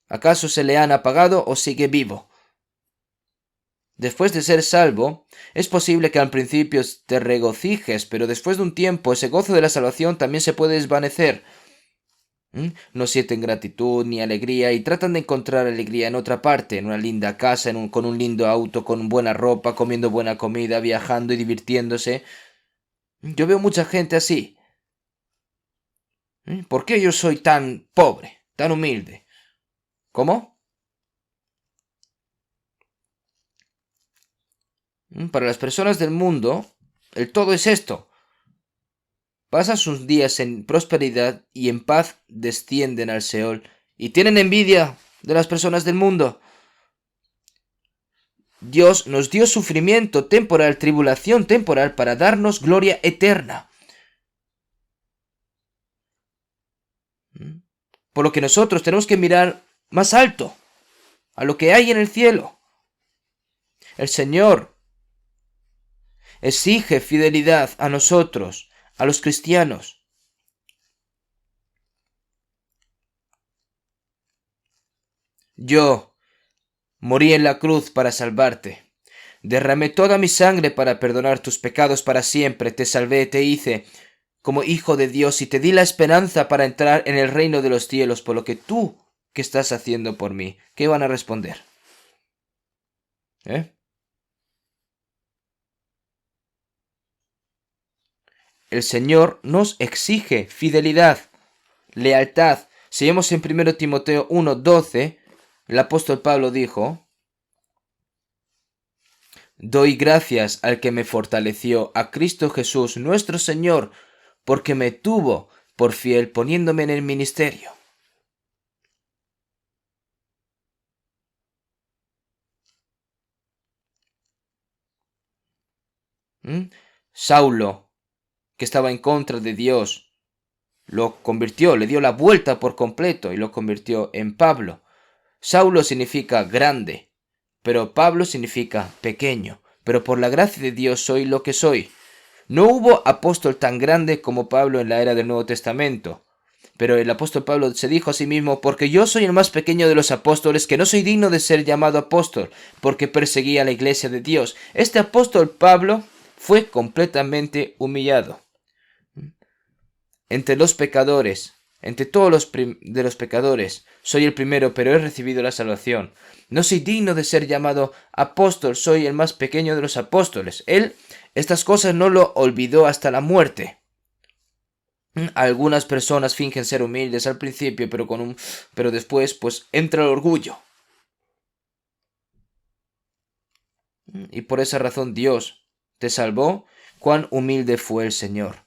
¿acaso se le han apagado o sigue vivo? Después de ser salvo, es posible que al principio te regocijes, pero después de un tiempo ese gozo de la salvación también se puede desvanecer. No sienten gratitud ni alegría y tratan de encontrar alegría en otra parte, en una linda casa, con un lindo auto, con buena ropa, comiendo buena comida, viajando y divirtiéndose. Yo veo mucha gente así. ¿Por qué yo soy tan pobre, tan humilde? ¿Cómo? Para las personas del mundo, el todo es esto. Pasan sus días en prosperidad y en paz descienden al Seol y tienen envidia de las personas del mundo. Dios nos dio sufrimiento temporal, tribulación temporal para darnos gloria eterna. Por lo que nosotros tenemos que mirar más alto, a lo que hay en el cielo. El Señor exige fidelidad a nosotros, a los cristianos. Yo morí en la cruz para salvarte. Derramé toda mi sangre para perdonar tus pecados para siempre. Te salvé, te hice como hijo de Dios y te di la esperanza para entrar en el reino de los cielos, por lo que tú, ¿qué estás haciendo por mí? ¿Qué van a responder? El Señor nos exige fidelidad, lealtad. Si vemos en 1 Timoteo 1:12, el apóstol Pablo dijo: doy gracias al que me fortaleció, a Cristo Jesús nuestro Señor, porque me tuvo por fiel poniéndome en el ministerio. Saulo, que estaba en contra de Dios, lo convirtió, le dio la vuelta por completo y lo convirtió en Pablo. Saulo significa grande, pero Pablo significa pequeño. Pero por la gracia de Dios soy lo que soy. No hubo apóstol tan grande como Pablo en la era del Nuevo Testamento. Pero el apóstol Pablo se dijo a sí mismo, porque yo soy el más pequeño de los apóstoles, que no soy digno de ser llamado apóstol, porque perseguía a la iglesia de Dios. Este apóstol Pablo fue completamente humillado. Entre los pecadores, entre todos los pecadores, soy el primero, pero he recibido la salvación. No soy digno de ser llamado apóstol, soy el más pequeño de los apóstoles. Él estas cosas no lo olvidó hasta la muerte. Algunas personas fingen ser humildes al principio, pero después pues entra el orgullo. Y por esa razón Dios te salvó. Cuán humilde fue el Señor.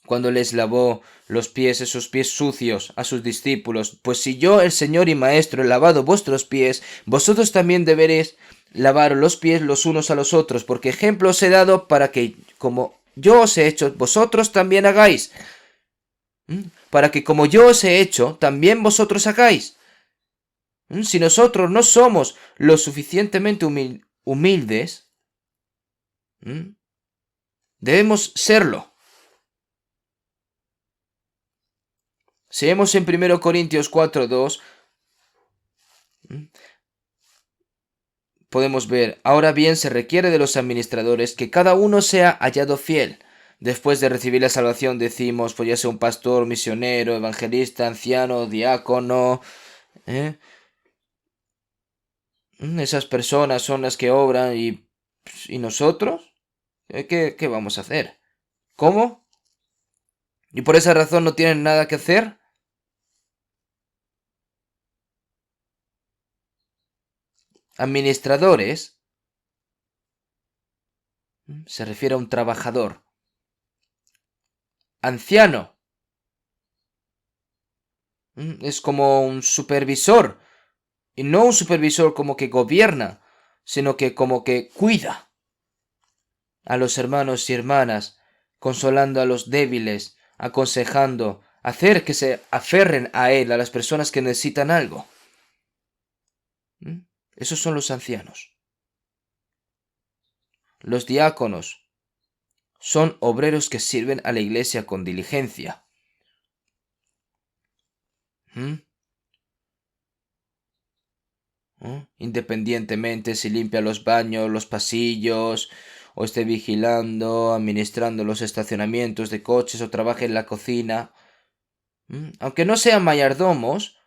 Cuando les lavó los pies, esos pies sucios, a sus discípulos. Pues si yo, el Señor y Maestro, he lavado vuestros pies, vosotros también deberéis lavar los pies los unos a los otros, porque ejemplo os he dado para que, como yo os he hecho, vosotros también hagáis. Para que como yo os he hecho, también vosotros hagáis. Si nosotros no somos lo suficientemente humildes, debemos serlo. Si vemos en 1 Corintios 4:2, podemos ver, ahora bien se requiere de los administradores que cada uno sea hallado fiel. Después de recibir la salvación decimos, pues ya sea un pastor, misionero, evangelista, anciano, diácono. Esas personas son las que obran y nosotros, ¿qué vamos a hacer? ¿Cómo? ¿Y por esa razón no tienen nada que hacer? Administradores se refiere a un trabajador. Anciano es como un supervisor. Y no un supervisor como que gobierna, sino que como que cuida a los hermanos y hermanas, consolando a los débiles, aconsejando, hacer que se aferren a él, a las personas que necesitan algo. Esos son los ancianos. Los diáconos son obreros que sirven a la iglesia con diligencia. Independientemente si limpia los baños, los pasillos, o esté vigilando, administrando los estacionamientos de coches o trabaje en la cocina. Aunque no sean mayordomos,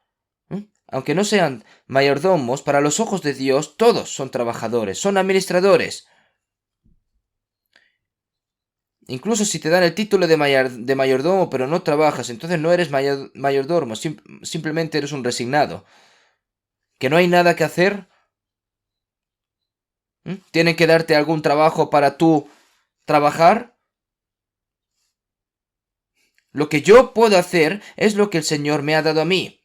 para los ojos de Dios todos son trabajadores, son administradores. Incluso si te dan el título de mayordomo pero no trabajas, entonces no eres mayordomo, simplemente eres un resignado. ¿Que no hay nada que hacer? ¿Tienen que darte algún trabajo para tú trabajar? Lo que yo puedo hacer es lo que el Señor me ha dado a mí,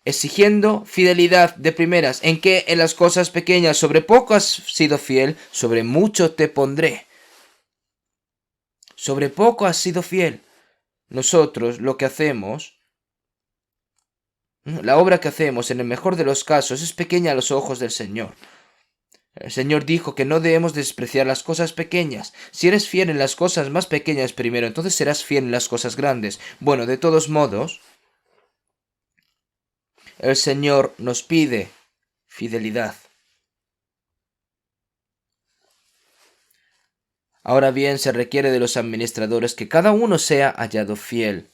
exigiendo fidelidad de primeras, en que en las cosas pequeñas sobre poco has sido fiel, sobre mucho te pondré. Sobre poco has sido fiel. Nosotros lo que hacemos, la obra que hacemos en el mejor de los casos es pequeña a los ojos del Señor. El Señor dijo que no debemos despreciar las cosas pequeñas. Si eres fiel en las cosas más pequeñas primero, entonces serás fiel en las cosas grandes. Bueno, de todos modos, el Señor nos pide fidelidad. Ahora bien, se requiere de los administradores que cada uno sea hallado fiel.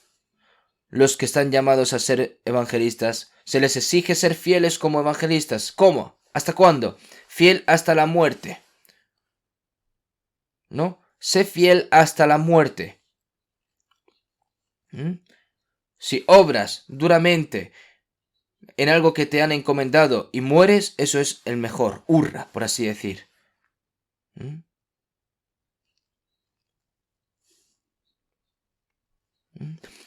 Los que están llamados a ser evangelistas, se les exige ser fieles como evangelistas. ¿Cómo? ¿Hasta cuándo? Fiel hasta la muerte. ¿No? Sé fiel hasta la muerte. Si obras duramente en algo que te han encomendado y mueres, eso es el mejor, hurra, por así decir.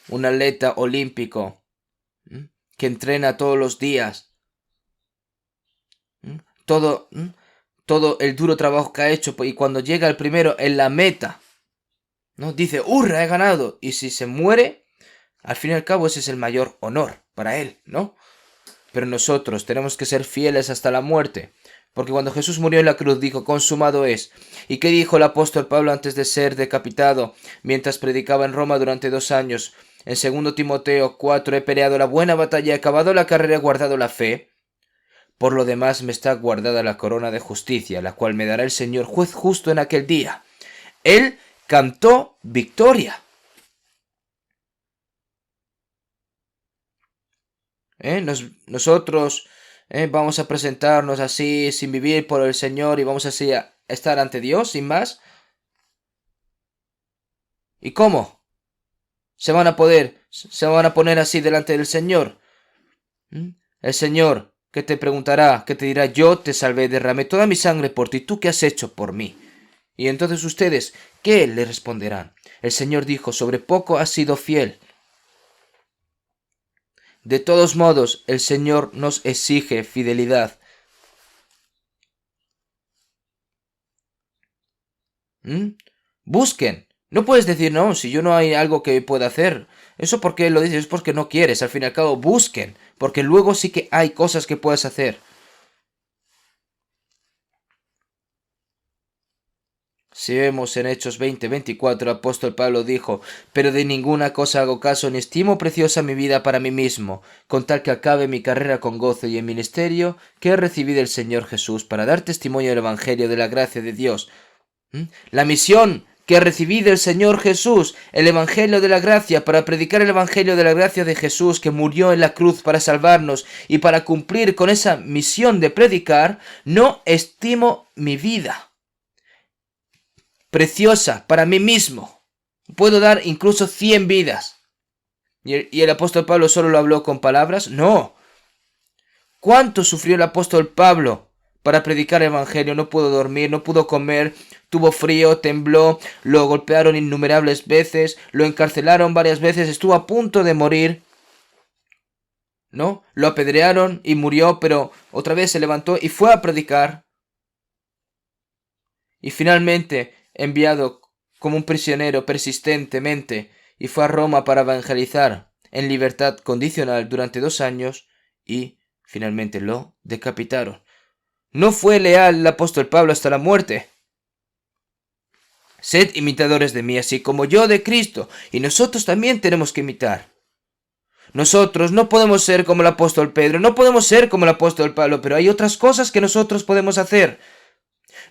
Un atleta olímpico que entrena todos los días, todo el duro trabajo que ha hecho, y cuando llega el primero en la meta, ¿no? Dice, hurra, he ganado, y si se muere, al fin y al cabo ese es el mayor honor para él, ¿no? Pero nosotros tenemos que ser fieles hasta la muerte. Porque cuando Jesús murió en la cruz dijo, consumado es. ¿Y qué dijo el apóstol Pablo antes de ser decapitado, mientras predicaba en Roma durante 2 años? En 2 Timoteo 4, he peleado la buena batalla, he acabado la carrera, he guardado la fe. Por lo demás me está guardada la corona de justicia, la cual me dará el Señor juez justo en aquel día. Él cantó victoria. Nosotros vamos a presentarnos así, sin vivir por el Señor, y vamos así a estar ante Dios, sin más. ¿Y cómo? Se van a poner así delante del Señor. El Señor, que te preguntará, que te dirá, yo te salvé, derramé toda mi sangre por ti, ¿tú qué has hecho por mí? Y entonces ustedes, ¿qué le responderán? El Señor dijo, sobre poco has sido fiel. De todos modos, el Señor nos exige fidelidad. Busquen. No puedes decir, no, si yo no hay algo que pueda hacer. Eso porque lo dices es porque no quieres. Al fin y al cabo, busquen. Porque luego sí que hay cosas que puedes hacer. Si vemos en Hechos 20:24, el apóstol Pablo dijo, pero de ninguna cosa hago caso, ni estimo preciosa mi vida para mí mismo, con tal que acabe mi carrera con gozo y el ministerio que he recibido del Señor Jesús, para dar testimonio del Evangelio de la gracia de Dios. La misión que recibí del Señor Jesús, el Evangelio de la gracia, para predicar el Evangelio de la gracia de Jesús, que murió en la cruz para salvarnos, y para cumplir con esa misión de predicar, no estimo mi vida preciosa para mí mismo. Puedo dar incluso 100 vidas. ¿Y el apóstol Pablo solo lo habló con palabras? No. ¿Cuánto sufrió el apóstol Pablo para predicar el Evangelio? No pudo dormir, no pudo comer, tuvo frío, tembló, lo golpearon innumerables veces, lo encarcelaron varias veces, estuvo a punto de morir. ¿No? Lo apedrearon y murió, pero otra vez se levantó y fue a predicar. Y finalmente, enviado como un prisionero persistentemente, y fue a Roma para evangelizar en libertad condicional durante 2 años, y finalmente lo decapitaron. No fue leal el apóstol Pablo hasta la muerte. Sed imitadores de mí, así como yo de Cristo, y nosotros también tenemos que imitar. Nosotros no podemos ser como el apóstol Pedro, no podemos ser como el apóstol Pablo, pero hay otras cosas que nosotros podemos hacer.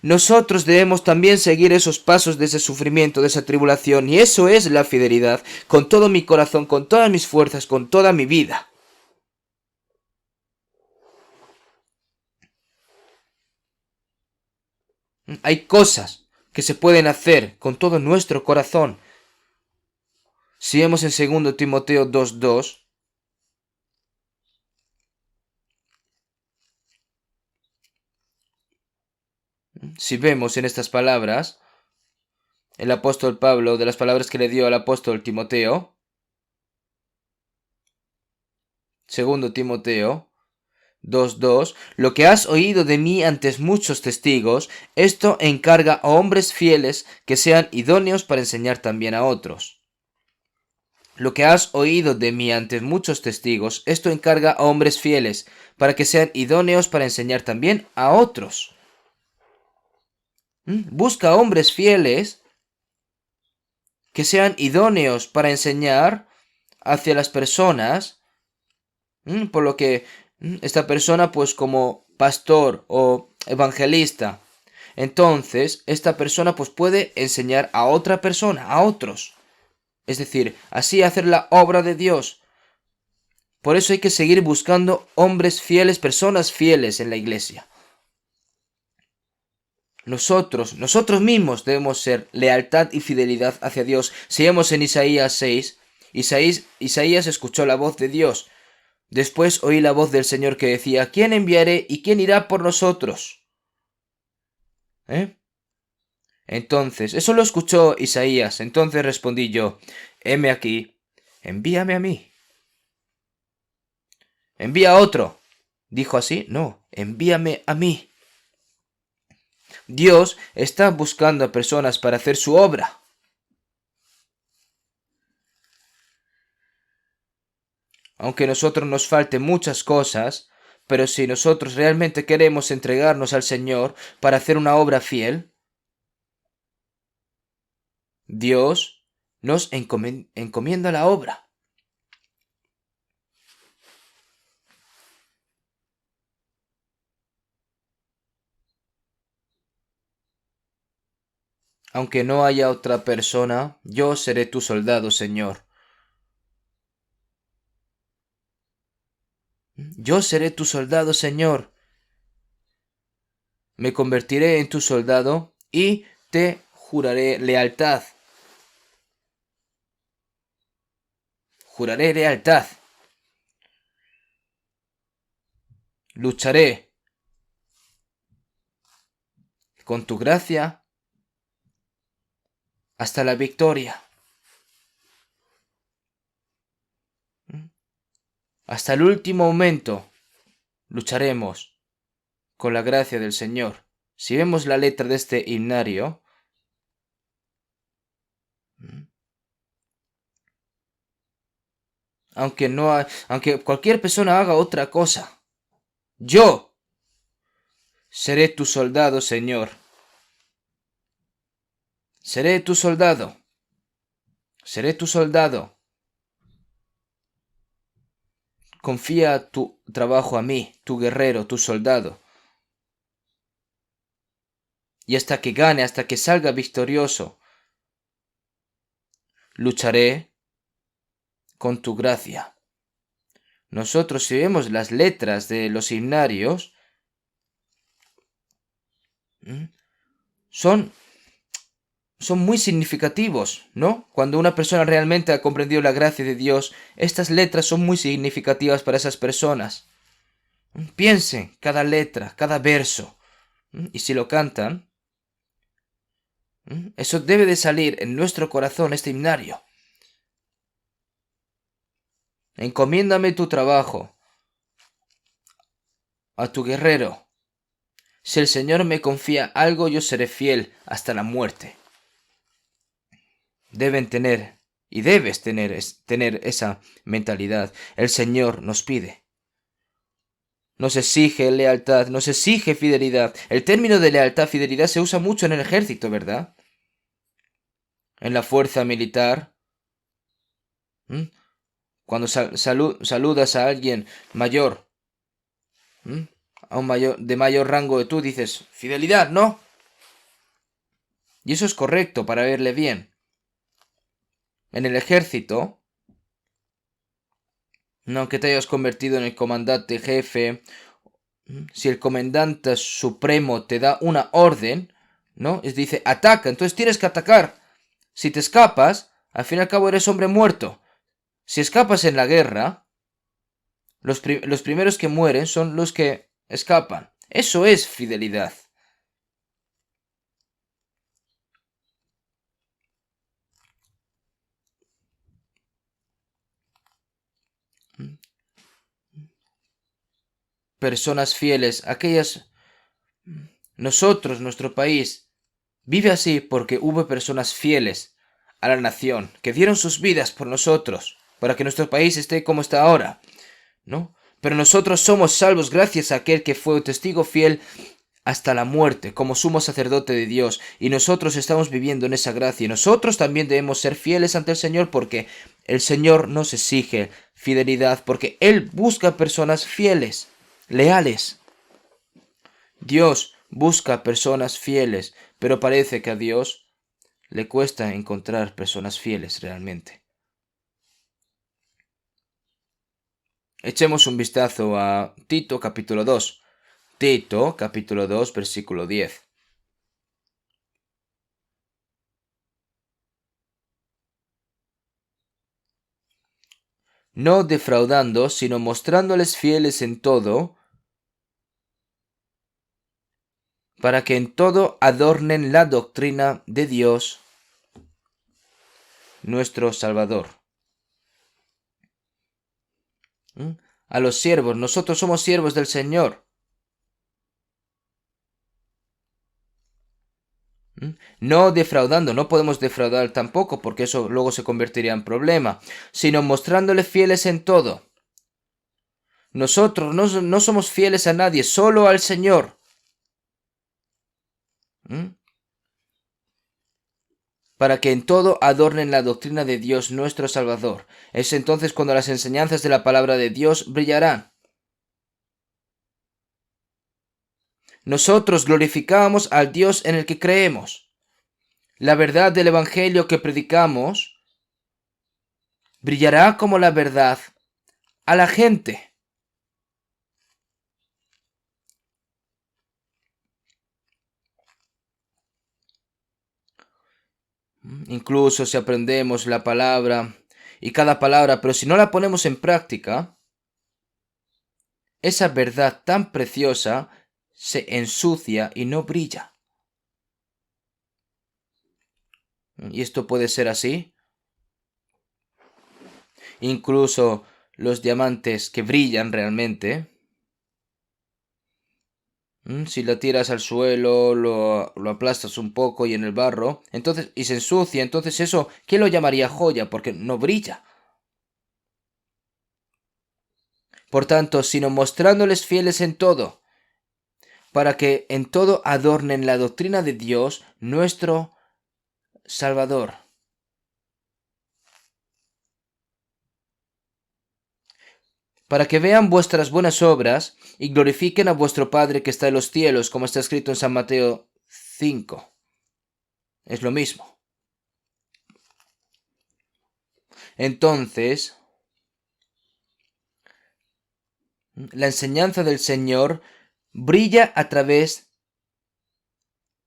Nosotros debemos también seguir esos pasos de ese sufrimiento, de esa tribulación, y eso es la fidelidad, con todo mi corazón, con todas mis fuerzas, con toda mi vida. Hay cosas que se pueden hacer con todo nuestro corazón. Si vemos en 2 Timoteo 2:2, si vemos en estas palabras, el apóstol Pablo, de las palabras que le dio al apóstol Timoteo, 2 Timoteo 2:2, lo que has oído de mí ante muchos testigos, esto encarga a hombres fieles que sean idóneos para enseñar también a otros. Lo que has oído de mí ante muchos testigos, esto encarga a hombres fieles para que sean idóneos para enseñar también a otros. Busca hombres fieles que sean idóneos para enseñar hacia las personas, por lo que esta persona, pues como pastor o evangelista, entonces esta persona pues puede enseñar a otra persona, a otros. Es decir, así hacer la obra de Dios. Por eso hay que seguir buscando hombres fieles, personas fieles en la iglesia. Nosotros mismos debemos ser lealtad y fidelidad hacia Dios. Si vemos en Isaías 6, Isaías escuchó la voz de Dios. Después oí la voz del Señor que decía, ¿quién enviaré y quién irá por nosotros? Entonces, eso lo escuchó Isaías. Entonces respondí yo, heme aquí, envíame a mí. Envía a otro. ¿Dijo así? No, envíame a mí. Dios está buscando a personas para hacer su obra. Aunque a nosotros nos falten muchas cosas, Pero si nosotros realmente queremos entregarnos al Señor para hacer una obra fiel, Dios nos encomienda la obra. Aunque no haya otra persona, yo seré tu soldado, Señor. Yo seré tu soldado, Señor. Me convertiré en tu soldado y te juraré lealtad. Juraré lealtad. Lucharé con tu gracia hasta la victoria. Hasta el último momento lucharemos con la gracia del Señor. Si vemos la letra de este himnario, aunque cualquier persona haga otra cosa, yo seré tu soldado, Señor. Seré tu soldado. Seré tu soldado. Confía tu trabajo a mí, tu guerrero, tu soldado. Y hasta que gane, hasta que salga victorioso, lucharé con tu gracia. Nosotros, si vemos las letras de los himnarios, son muy significativos, ¿no? Cuando una persona realmente ha comprendido la gracia de Dios, estas letras son muy significativas para esas personas. Piensen cada letra, cada verso, y si lo cantan, eso debe de salir en nuestro corazón, este himnario. Encomiéndame tu trabajo a tu guerrero. Si el Señor me confía algo, yo seré fiel hasta la muerte. Deben tener y debes tener esa mentalidad. El Señor nos pide. Nos exige lealtad, nos exige fidelidad. El término de lealtad, fidelidad se usa mucho en el ejército, ¿verdad? En la fuerza militar. Cuando saludas a alguien mayor, a un de mayor rango de tú, dices, fidelidad, ¿no? Y eso es correcto para verle bien. En el ejército, no, aunque te hayas convertido en el comandante jefe, si el comandante supremo te da una orden, ¿no? Dice, ataca, entonces tienes que atacar. Si te escapas, al fin y al cabo eres hombre muerto. Si escapas en la guerra, los primeros que mueren son los que escapan. Eso es fidelidad. Personas fieles, aquellas... Nosotros, nuestro país, vive así porque hubo personas fieles a la nación, que dieron sus vidas por nosotros, para que nuestro país esté como está ahora, ¿no? Pero nosotros somos salvos gracias a aquel que fue un testigo fiel hasta la muerte, como sumo sacerdote de Dios, y nosotros estamos viviendo en esa gracia, y nosotros también debemos ser fieles ante el Señor, porque el Señor nos exige fidelidad, porque Él busca personas fieles, leales. Dios busca personas fieles, pero parece que a Dios le cuesta encontrar personas fieles realmente. Echemos un vistazo a Tito capítulo 2. Tito capítulo 2 versículo 10. No defraudando, sino mostrándoles fieles en todo, para que en todo adornen la doctrina de Dios, nuestro Salvador. A los siervos, nosotros somos siervos del Señor. No defraudando, no podemos defraudar tampoco, porque eso luego se convertiría en problema, sino mostrándole fieles en todo. Nosotros no somos fieles a nadie, solo al Señor. ¿Mm? Para que en todo adornen la doctrina de Dios nuestro Salvador. Es entonces cuando las enseñanzas de la palabra de Dios brillarán. Nosotros glorificamos al Dios en el que creemos. La verdad del Evangelio que predicamos brillará como la verdad a la gente. Incluso si aprendemos la palabra y cada palabra, pero si no la ponemos en práctica, esa verdad tan preciosa se ensucia y no brilla. ¿Y esto puede ser así? Incluso los diamantes que brillan realmente, si la tiras al suelo, lo aplastas un poco y en el barro, entonces, y se ensucia, entonces eso, ¿quién lo llamaría joya? Porque no brilla. Por tanto, sino mostrándoles fieles en todo, para que en todo adornen la doctrina de Dios, nuestro Salvador. Para que vean vuestras buenas obras y glorifiquen a vuestro Padre que está en los cielos, como está escrito en San Mateo 5. Es lo mismo. Entonces, la enseñanza del Señor brilla a través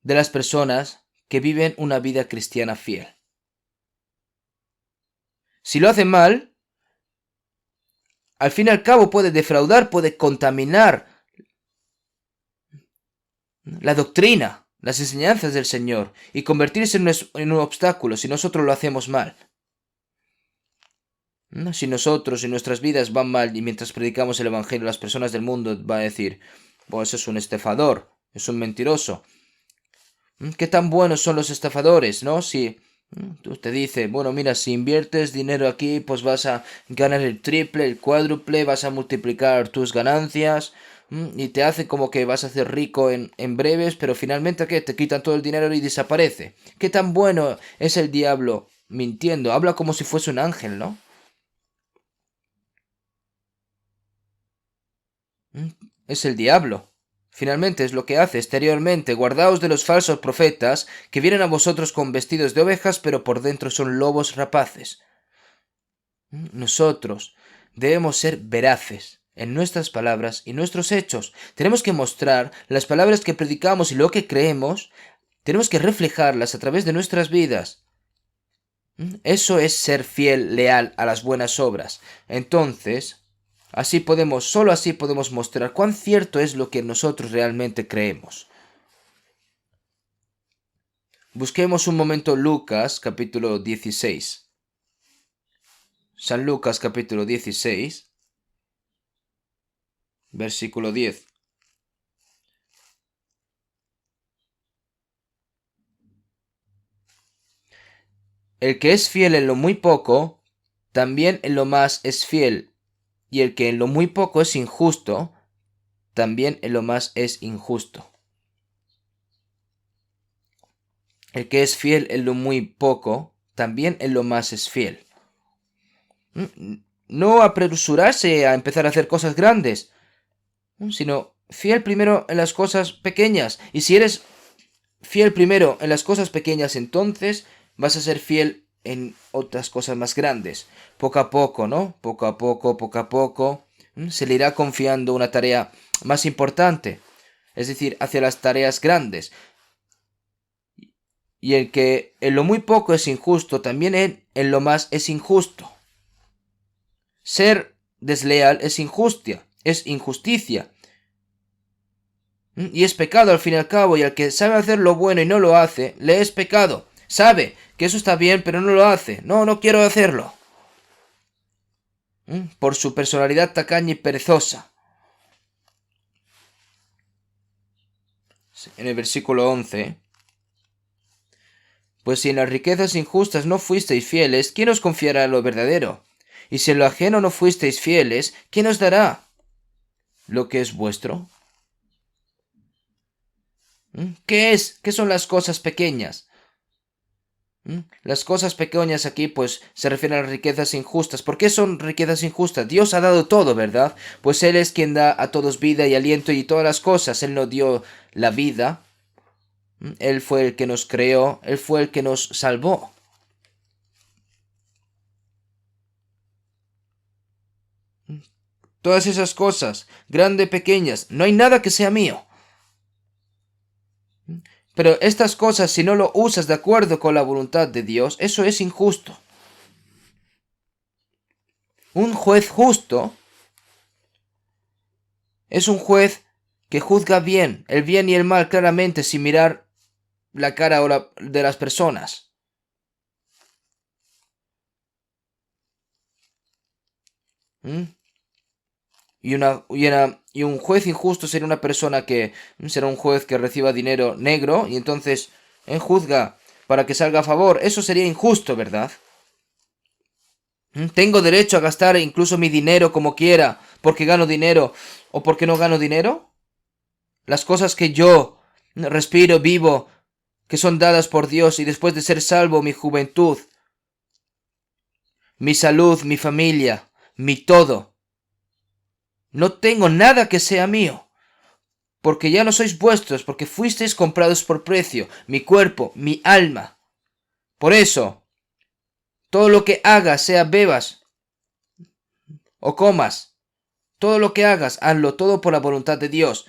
de las personas que viven una vida cristiana fiel. Si lo hacen mal, al fin y al cabo puede defraudar, puede contaminar la doctrina, las enseñanzas del Señor y convertirse en un obstáculo si nosotros lo hacemos mal. Si nosotros y nuestras vidas van mal y mientras predicamos el Evangelio las personas del mundo van a decir, pues es un estafador, es un mentiroso. ¿Qué tan buenos son los estafadores, no? Si tú te dice, bueno, mira, si inviertes dinero aquí, pues vas a ganar el triple, el cuádruple, vas a multiplicar tus ganancias y te hace como que vas a ser rico en breves, pero finalmente, ¿qué? Te quitan todo el dinero y desaparece. ¿Qué tan bueno es el diablo mintiendo? Habla como si fuese un ángel, ¿no? Es el diablo. Finalmente es lo que hace exteriormente. Guardaos de los falsos profetas que vienen a vosotros con vestidos de ovejas, pero por dentro son lobos rapaces. Nosotros debemos ser veraces en nuestras palabras y nuestros hechos. Tenemos que mostrar las palabras que predicamos y lo que creemos. Tenemos que reflejarlas a través de nuestras vidas. Eso es ser fiel, leal a las buenas obras. Entonces, solo así podemos mostrar cuán cierto es lo que nosotros realmente creemos. Busquemos un momento Lucas capítulo 16. San Lucas capítulo 16, versículo 10. El que es fiel en lo muy poco, también en lo más es fiel, y el que en lo muy poco es injusto, también en lo más es injusto. El que es fiel en lo muy poco, también en lo más es fiel. No apresurarse a empezar a hacer cosas grandes, sino fiel primero en las cosas pequeñas. Y si eres fiel primero en las cosas pequeñas, entonces vas a ser fiel en otras cosas más grandes. Poco a poco, ¿no? Poco a poco, se le irá confiando una tarea más importante. Es decir, hacia las tareas grandes. Y el que en lo muy poco es injusto, también en lo más es injusto. Ser desleal es injusticia. Y es pecado al fin y al cabo, y al que sabe hacer lo bueno y no lo hace, le es pecado. Sabe que eso está bien, pero no lo hace. No quiero hacerlo. Por su personalidad tacaña y perezosa. En el versículo 11. Pues si en las riquezas injustas no fuisteis fieles, ¿quién os confiará lo verdadero? Y si en lo ajeno no fuisteis fieles, ¿quién os dará? lo que es vuestro? ¿Qué es? ¿Qué son las cosas pequeñas? Las cosas pequeñas aquí pues se refieren a las riquezas injustas. ¿Por qué son riquezas injustas? Dios ha dado todo, ¿verdad? Pues Él es quien da a todos vida y aliento y todas las cosas. Él nos dio la vida. Él fue el que nos creó. Él fue el que nos salvó. Todas esas cosas, grandes, pequeñas, no hay nada que sea mío. Pero estas cosas, si no lo usas de acuerdo con la voluntad de Dios, eso es injusto. Un juez justo es un juez que juzga bien, el bien y el mal claramente sin mirar la cara de las personas. ¿Mm? Y un juez injusto será una persona que será un juez que reciba dinero negro y entonces juzga para que salga a favor. Eso sería injusto, ¿verdad? ¿Tengo derecho a gastar incluso mi dinero como quiera porque gano dinero o porque no gano dinero? Las cosas que yo respiro, vivo, que son dadas por Dios y después de ser salvo, mi juventud, mi salud, mi familia, mi todo. No tengo nada que sea mío, porque ya no sois vuestros, porque fuisteis comprados por precio, mi cuerpo, mi alma. Por eso, todo lo que hagas, sea bebas o comas, todo lo que hagas, hazlo todo por la voluntad de Dios.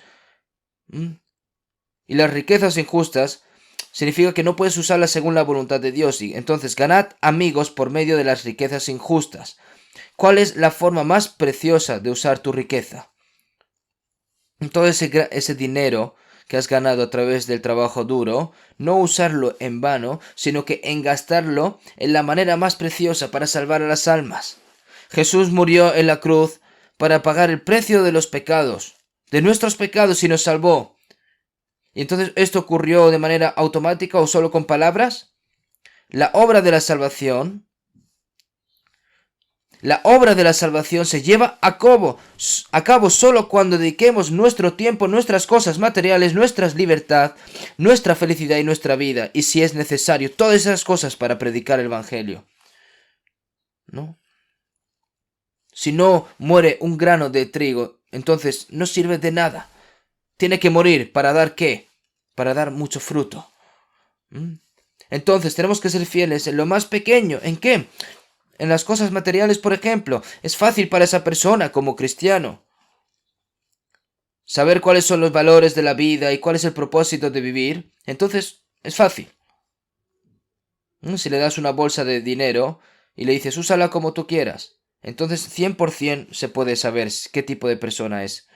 Y las riquezas injustas significa que no puedes usarlas según la voluntad de Dios. Y entonces ganad amigos por medio de las riquezas injustas. ¿Cuál es la forma más preciosa de usar tu riqueza? Todo ese dinero que has ganado a través del trabajo duro, no usarlo en vano, sino que en gastarlo en la manera más preciosa para salvar a las almas. Jesús murió en la cruz para pagar el precio de los pecados, de nuestros pecados, y nos salvó. ¿Y entonces esto ocurrió de manera automática o solo con palabras? La obra de la salvación se lleva a cabo solo cuando dediquemos nuestro tiempo, nuestras cosas materiales, nuestra libertad, nuestra felicidad y nuestra vida. Y si es necesario, todas esas cosas para predicar el Evangelio. ¿No? Si no muere un grano de trigo, entonces no sirve de nada. Tiene que morir para dar ¿qué? Para dar mucho fruto. Entonces tenemos que ser fieles en lo más pequeño. ¿En qué? En las cosas materiales, por ejemplo. Es fácil para esa persona como cristiano saber cuáles son los valores de la vida y cuál es el propósito de vivir. Entonces es fácil. Si le das una bolsa de dinero y le dices úsala como tú quieras, entonces 100% se puede saber qué tipo de persona es.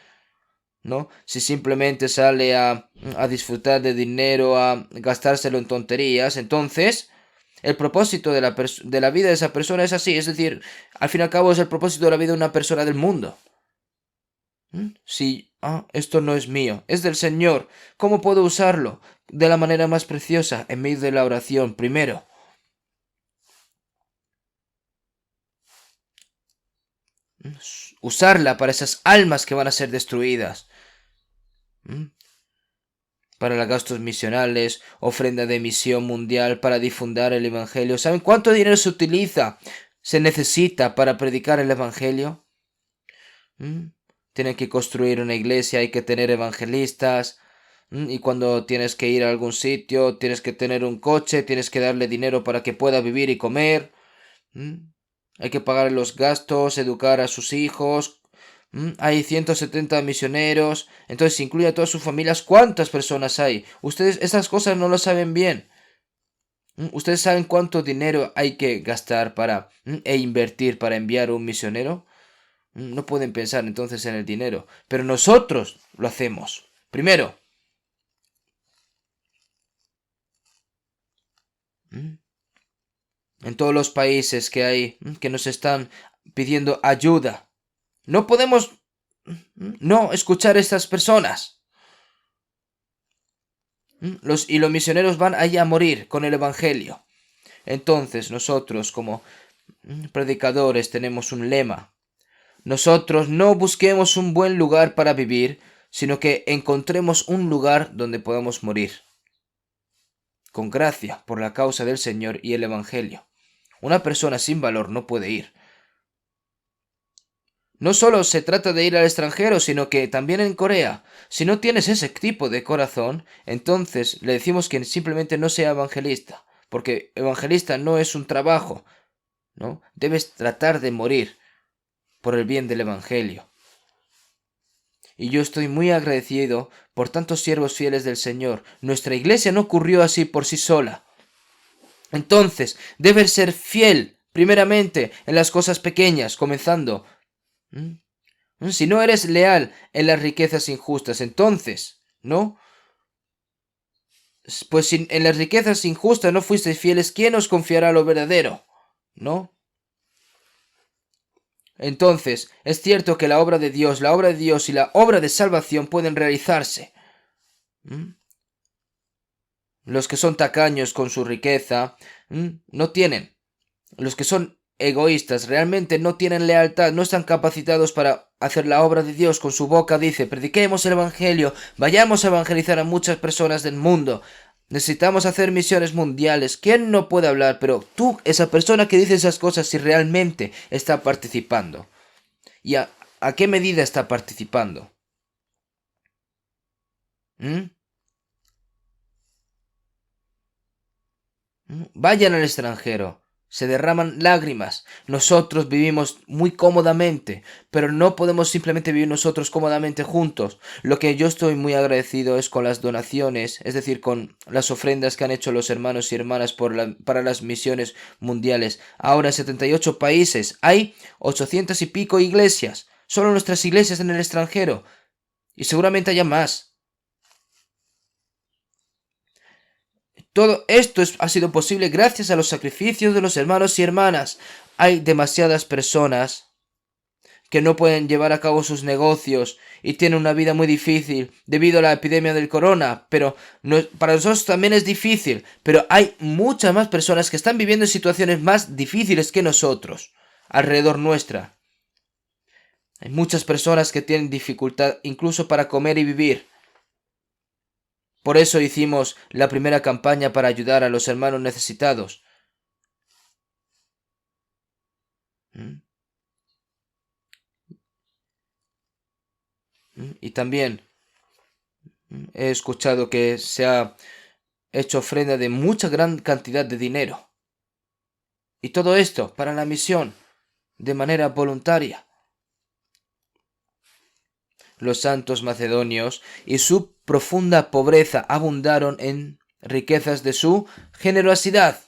¿No? Si simplemente sale a disfrutar de dinero, a gastárselo en tonterías, entonces el propósito de la vida de esa persona es así. Es decir, al fin y al cabo es el propósito de la vida de una persona del mundo. Si esto no es mío, es del Señor, ¿cómo puedo usarlo? De la manera más preciosa, en medio de la oración, primero. Usarla para esas almas que van a ser destruidas. Para los gastos misionales, ofrenda de misión mundial para difundir el Evangelio. ¿Saben cuánto dinero se necesita para predicar el Evangelio? Tienen que construir una iglesia, hay que tener evangelistas. Y cuando tienes que ir a algún sitio, tienes que tener un coche, tienes que darle dinero para que pueda vivir y comer. Hay que pagar los gastos, educar a sus hijos. Hay 170 misioneros, entonces incluye a todas sus familias. ¿Cuántas personas hay? Ustedes esas cosas no lo saben bien. ¿Ustedes saben cuánto dinero hay que gastar e invertir para enviar un misionero? No pueden pensar entonces en el dinero, pero nosotros lo hacemos. Primero, en todos los países que hay que nos están pidiendo ayuda, no podemos no escuchar a estas personas. Los misioneros van allá a morir con el Evangelio. Entonces nosotros como predicadores tenemos un lema. nosotros no busquemos un buen lugar para vivir, sino que encontremos un lugar donde podamos morir, con gracia, por la causa del Señor y el Evangelio. Una persona sin valor no puede ir. No solo se trata de ir al extranjero, sino que también en Corea. Si no tienes ese tipo de corazón, entonces le decimos que simplemente no sea evangelista, porque evangelista no es un trabajo, ¿no? Debes tratar de morir por el bien del Evangelio. Y yo estoy muy agradecido por tantos siervos fieles del Señor. Nuestra iglesia no ocurrió así por sí sola. Entonces, debes ser fiel, primeramente, en las cosas pequeñas, comenzando. Si no eres leal en las riquezas injustas, entonces, ¿no? Pues si en las riquezas injustas no fuisteis fieles, ¿quién os confiará lo verdadero? ¿No? Entonces, es cierto que la obra de Dios y la obra de salvación pueden realizarse. Los que son tacaños con su riqueza, no tienen. Los que son egoístas realmente no tienen lealtad, no están capacitados para hacer la obra de Dios. Con su boca dice, prediquemos el Evangelio, vayamos a evangelizar a muchas personas del mundo. Necesitamos hacer misiones mundiales. ¿Quién no puede hablar? Pero tú, esa persona que dice esas cosas, si realmente está participando. ¿Y a qué medida está participando? Vayan al extranjero. Se derraman lágrimas. Nosotros vivimos muy cómodamente, pero no podemos simplemente vivir nosotros cómodamente juntos. Lo que yo estoy muy agradecido es con las donaciones, es decir, con las ofrendas que han hecho los hermanos y hermanas para las misiones mundiales. Ahora en 78 países hay 800 y pico iglesias. Solo nuestras iglesias en el extranjero. Y seguramente haya más. Todo esto ha sido posible gracias a los sacrificios de los hermanos y hermanas. Hay demasiadas personas que no pueden llevar a cabo sus negocios y tienen una vida muy difícil debido a la epidemia del corona, pero para nosotros también es difícil, pero hay muchas más personas que están viviendo en situaciones más difíciles que nosotros, alrededor nuestra. Hay muchas personas que tienen dificultad incluso para comer y vivir. Por eso hicimos la primera campaña para ayudar a los hermanos necesitados. Y también he escuchado que se ha hecho ofrenda de mucha gran cantidad de dinero. Y todo esto para la misión, de manera voluntaria. Los santos macedonios y su profunda pobreza abundaron en riquezas de su generosidad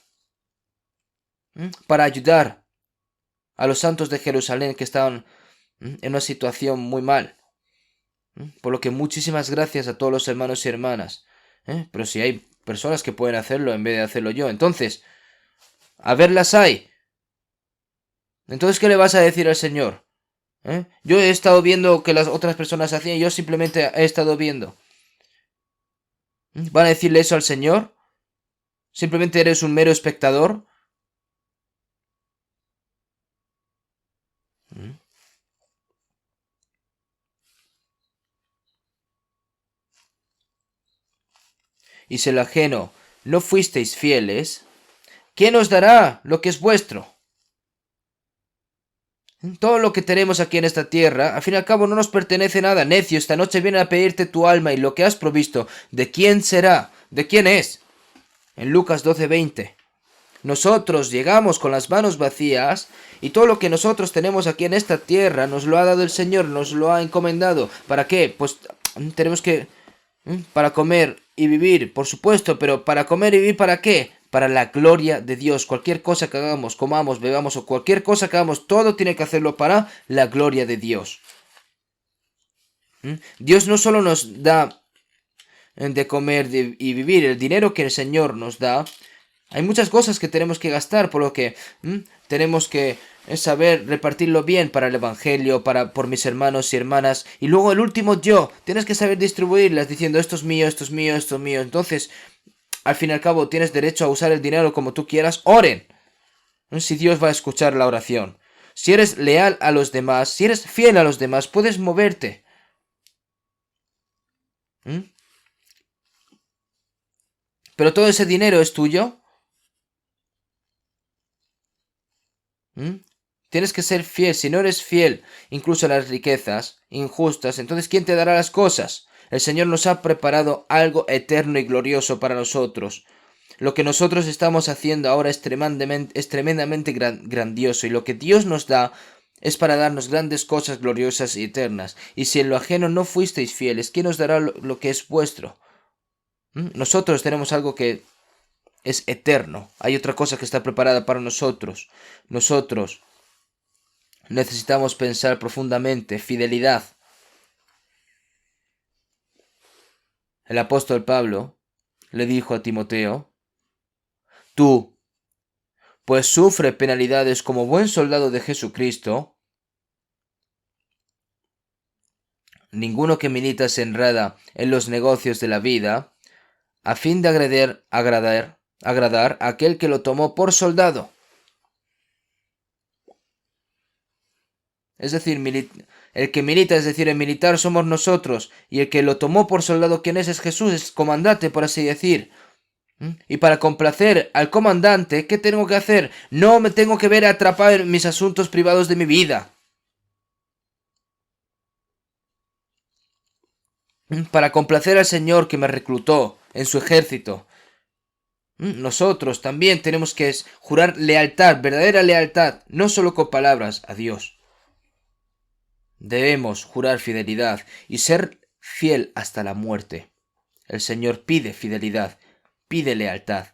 para ayudar a los santos de Jerusalén que estaban en una situación muy mal. Por lo que muchísimas gracias a todos los hermanos y hermanas. Pero si hay personas que pueden hacerlo en vez de hacerlo yo, entonces, a ver las hay. Entonces, ¿qué le vas a decir al Señor? Yo he estado viendo que las otras personas hacían y yo simplemente he estado viendo. ¿Van a decirle eso al Señor? ¿Simplemente eres un mero espectador? Y si el ajeno no fuisteis fieles, ¿quién os dará lo que es vuestro? Todo lo que tenemos aquí en esta tierra, al fin y al cabo no nos pertenece nada. Necio, esta noche vienen a pedirte tu alma y lo que has provisto. ¿De quién será? ¿De quién es? En Lucas 12:20. Nosotros llegamos con las manos vacías y todo lo que nosotros tenemos aquí en esta tierra nos lo ha dado el Señor, nos lo ha encomendado. ¿Para qué? Pues tenemos que... para comer y vivir, por supuesto, pero para comer y vivir ¿para qué? Para la gloria de Dios. Cualquier cosa que hagamos, comamos, bebamos o cualquier cosa que hagamos, todo tiene que hacerlo para la gloria de Dios. Dios no solo nos da de comer y vivir, el dinero que el Señor nos da, hay muchas cosas que tenemos que gastar, por lo que tenemos que saber repartirlo bien para el Evangelio, por mis hermanos y hermanas, y luego el último yo, tienes que saber distribuirlas diciendo esto es mío, esto es mío, esto es mío. Entonces, al fin y al cabo, tienes derecho a usar el dinero como tú quieras. Oren. Si Dios va a escuchar la oración. si eres leal a los demás, si eres fiel a los demás, puedes moverte. ¿Mm? Pero todo ese dinero es tuyo. ¿Mm? Tienes que ser fiel. Si no eres fiel, incluso a las riquezas injustas, entonces ¿quién te dará las cosas? El Señor nos ha preparado algo eterno y glorioso para nosotros. Lo que nosotros estamos haciendo ahora es tremendamente grandioso, y lo que Dios nos da es para darnos grandes cosas gloriosas y eternas. Y si en lo ajeno no fuisteis fieles, ¿quién os dará lo que es vuestro? Nosotros tenemos algo que es eterno. Hay otra cosa que está preparada para nosotros. Nosotros necesitamos pensar profundamente. Fidelidad. El apóstol Pablo le dijo a Timoteo: tú, pues sufre penalidades como buen soldado de Jesucristo. Ninguno que milita se enreda en los negocios de la vida, a fin de agradar a aquel que lo tomó por soldado. Es decir, el que milita, es decir, el militar somos nosotros, y el que lo tomó por soldado, ¿quién es? Es Jesús, es comandante, por así decir. Y para complacer al comandante, ¿qué tengo que hacer? No me tengo que ver atrapado en mis asuntos privados de mi vida. Para complacer al Señor que me reclutó en su ejército, nosotros también tenemos que jurar lealtad, verdadera lealtad, no solo con palabras, a Dios. Debemos jurar fidelidad y ser fiel hasta la muerte. El Señor pide fidelidad, pide lealtad.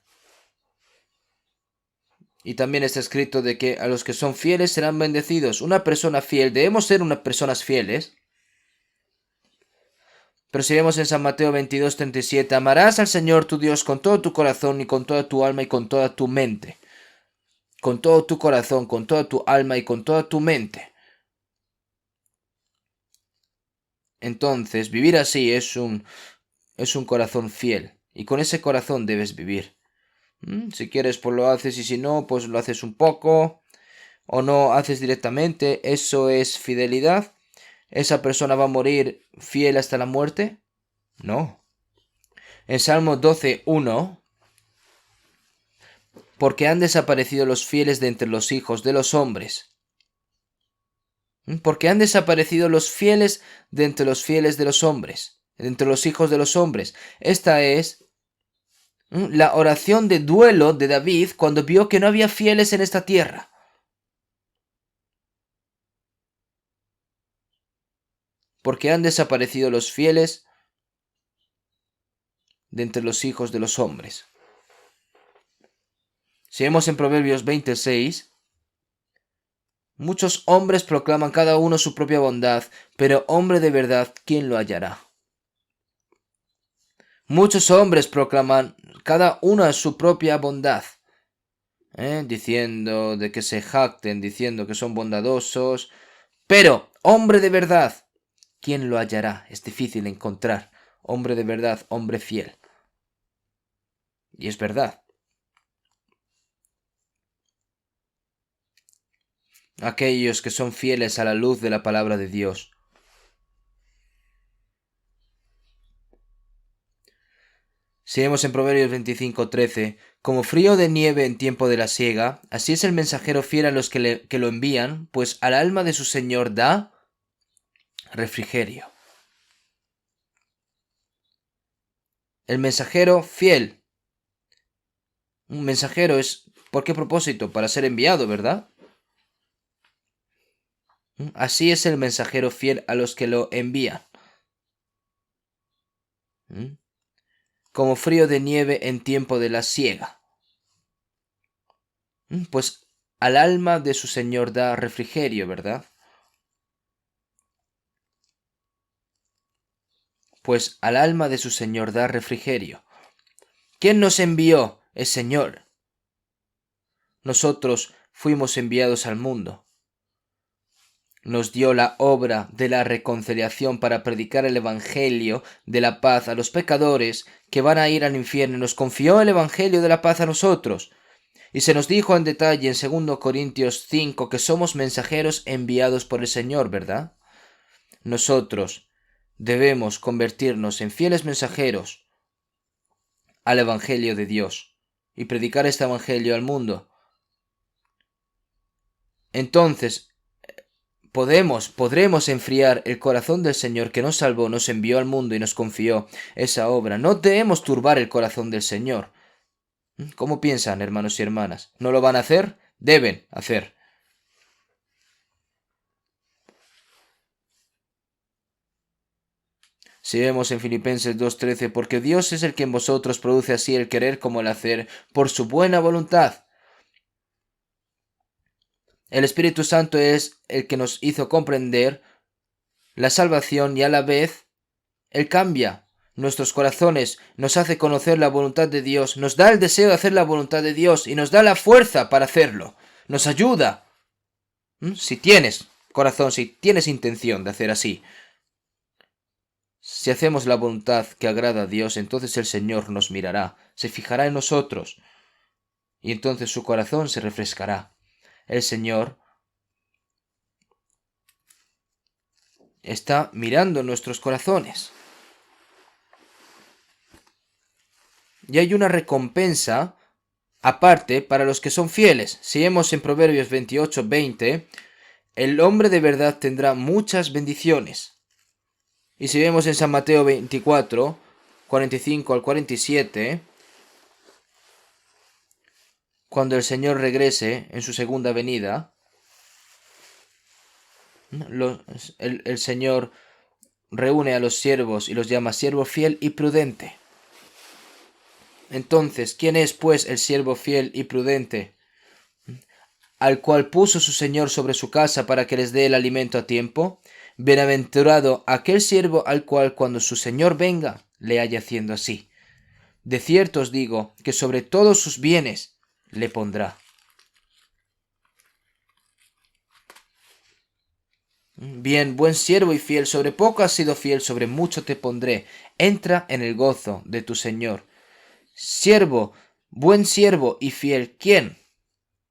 Y también está escrito de que a los que son fieles serán bendecidos. Una persona fiel, debemos ser unas personas fieles. Pero si vemos en San Mateo 22:37, amarás al Señor tu Dios con todo tu corazón y con toda tu alma y con toda tu mente. Con todo tu corazón, con toda tu alma y con toda tu mente. Entonces, vivir así es un corazón fiel. Y con ese corazón debes vivir. Si quieres, pues lo haces, y si no, pues lo haces un poco. O no haces directamente. ¿Eso es fidelidad? ¿Esa persona va a morir fiel hasta la muerte? No. En Salmo 12:1, porque han desaparecido los fieles de entre los hijos de los hombres. Porque han desaparecido los fieles de entre los fieles de los hombres, de entre los hijos de los hombres. Esta es la oración de duelo de David cuando vio que no había fieles en esta tierra. Porque han desaparecido los fieles de entre los hijos de los hombres. Si vemos en Proverbios 26, muchos hombres proclaman cada uno su propia bondad, pero hombre de verdad, ¿quién lo hallará? Muchos hombres proclaman cada uno su propia bondad, diciendo de que se jacten, diciendo que son bondadosos, pero hombre de verdad, ¿quién lo hallará? Es difícil encontrar hombre de verdad, hombre fiel. Y es verdad. Aquellos que son fieles a la luz de la palabra de Dios. Si vemos en Proverbios 25:13, como frío de nieve en tiempo de la siega, así es el mensajero fiel a los que lo envían, pues al alma de su Señor da refrigerio. El mensajero fiel. Un mensajero es, ¿por qué propósito? Para ser enviado, ¿verdad? Así es el mensajero fiel a los que lo envían. Como frío de nieve en tiempo de la siega. Pues al alma de su Señor da refrigerio, ¿verdad? Pues al alma de su Señor da refrigerio. ¿Quién nos envió? El Señor. Nosotros fuimos enviados al mundo. Nos dio la obra de la reconciliación para predicar el Evangelio de la paz a los pecadores que van a ir al infierno. Nos confió el Evangelio de la paz a nosotros. Y se nos dijo en detalle en 2 Corintios 5 que somos mensajeros enviados por el Señor, ¿verdad? Nosotros debemos convertirnos en fieles mensajeros al Evangelio de Dios y predicar este Evangelio al mundo. Entonces podremos enfriar el corazón del Señor que nos salvó, nos envió al mundo y nos confió esa obra. No debemos turbar el corazón del Señor. ¿Cómo piensan, hermanos y hermanas? ¿No lo van a hacer? Deben hacer. Si vemos en Filipenses 2:13, porque Dios es el que en vosotros produce así el querer como el hacer, por su buena voluntad. El Espíritu Santo es el que nos hizo comprender la salvación y a la vez Él cambia nuestros corazones, nos hace conocer la voluntad de Dios, nos da el deseo de hacer la voluntad de Dios y nos da la fuerza para hacerlo. Nos ayuda. Si tienes corazón, si tienes intención de hacer así. Si hacemos la voluntad que agrada a Dios, entonces el Señor nos mirará, se fijará en nosotros y entonces su corazón se refrescará. El Señor está mirando nuestros corazones. Y hay una recompensa aparte para los que son fieles. Si vemos en Proverbios 28:20, el hombre de verdad tendrá muchas bendiciones. Y si vemos en San Mateo 24:45 al 47, cuando el Señor regrese en su segunda venida, el Señor reúne a los siervos y los llama siervo fiel y prudente. Entonces, ¿quién es pues el siervo fiel y prudente, al cual puso su Señor sobre su casa para que les dé el alimento a tiempo? Bienaventurado aquel siervo al cual cuando su Señor venga le haya haciendo así. De cierto os digo que sobre todos sus bienes le pondrá. Bien, buen siervo y fiel, sobre poco has sido fiel, sobre mucho te pondré. Entra en el gozo de tu Señor. Siervo, buen siervo y fiel, ¿quién?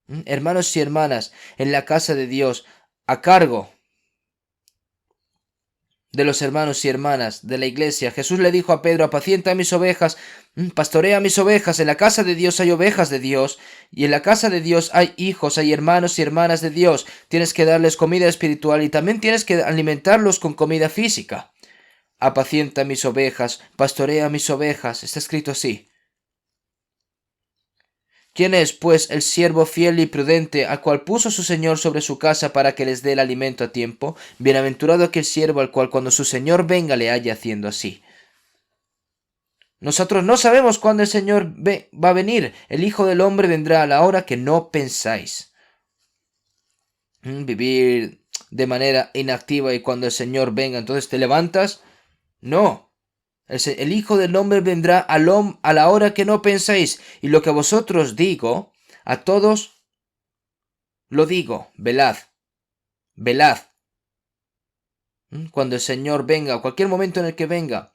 Hermanos y hermanas, en la casa de Dios, a cargo de los hermanos y hermanas de la iglesia. Jesús le dijo a Pedro: apacienta mis ovejas, pastorea mis ovejas. En la casa de Dios hay ovejas de Dios, y en la casa de Dios hay hijos, hay hermanos y hermanas de Dios. Tienes que darles comida espiritual y también tienes que alimentarlos con comida física. Apacienta mis ovejas, pastorea mis ovejas. Está escrito así. ¿Quién es, pues, el siervo fiel y prudente, al cual puso su Señor sobre su casa para que les dé el alimento a tiempo? Bienaventurado aquel siervo al cual cuando su Señor venga le haya haciendo así. Nosotros no sabemos cuándo el Señor va a venir. El Hijo del Hombre vendrá a la hora que no pensáis. Vivir de manera inactiva y cuando el Señor venga, entonces te levantas. No. El Hijo del Hombre vendrá a la hora que no pensáis. Y lo que a vosotros digo, a todos lo digo, velad, velad. Cuando el Señor venga, o cualquier momento en el que venga,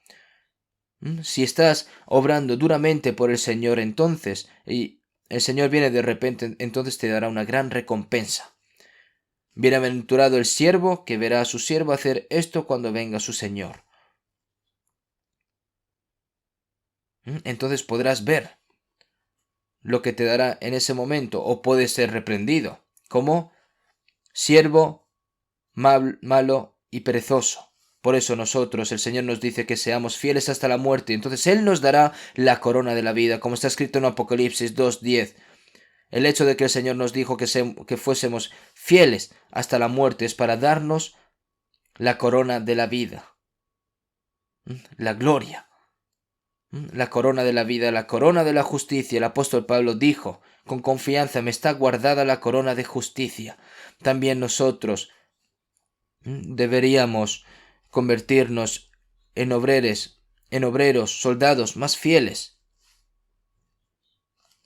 si estás obrando duramente por el Señor, entonces, y el Señor viene de repente, entonces te dará una gran recompensa. Bienaventurado el siervo que verá a su siervo hacer esto cuando venga su Señor. Entonces podrás ver lo que te dará en ese momento, o puedes ser reprendido como siervo malo y perezoso. Por eso nosotros, el Señor nos dice que seamos fieles hasta la muerte, y entonces Él nos dará la corona de la vida, como está escrito en Apocalipsis 2:10. El hecho de que el Señor nos dijo que fuésemos fieles hasta la muerte es para darnos la corona de la vida, la gloria. La corona de la vida, la corona de la justicia. El apóstol Pablo dijo con confianza: me está guardada la corona de justicia. También nosotros deberíamos convertirnos en obreros, soldados más fieles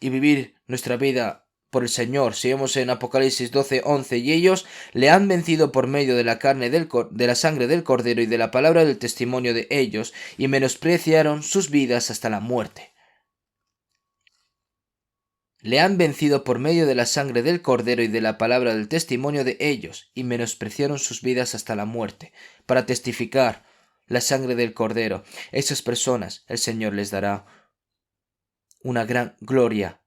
y vivir nuestra vida por el Señor. Si vemos en Apocalipsis 12:11, y ellos le han vencido por medio de la carne de la sangre del Cordero y de la palabra del testimonio de ellos, y menospreciaron sus vidas hasta la muerte. le han vencido por medio de la sangre del Cordero y de la palabra del testimonio de ellos, y menospreciaron sus vidas hasta la muerte, para testificar la sangre del Cordero. Esas personas el Señor les dará una gran gloria,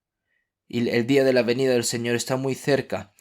y el día de la venida del Señor está muy cerca.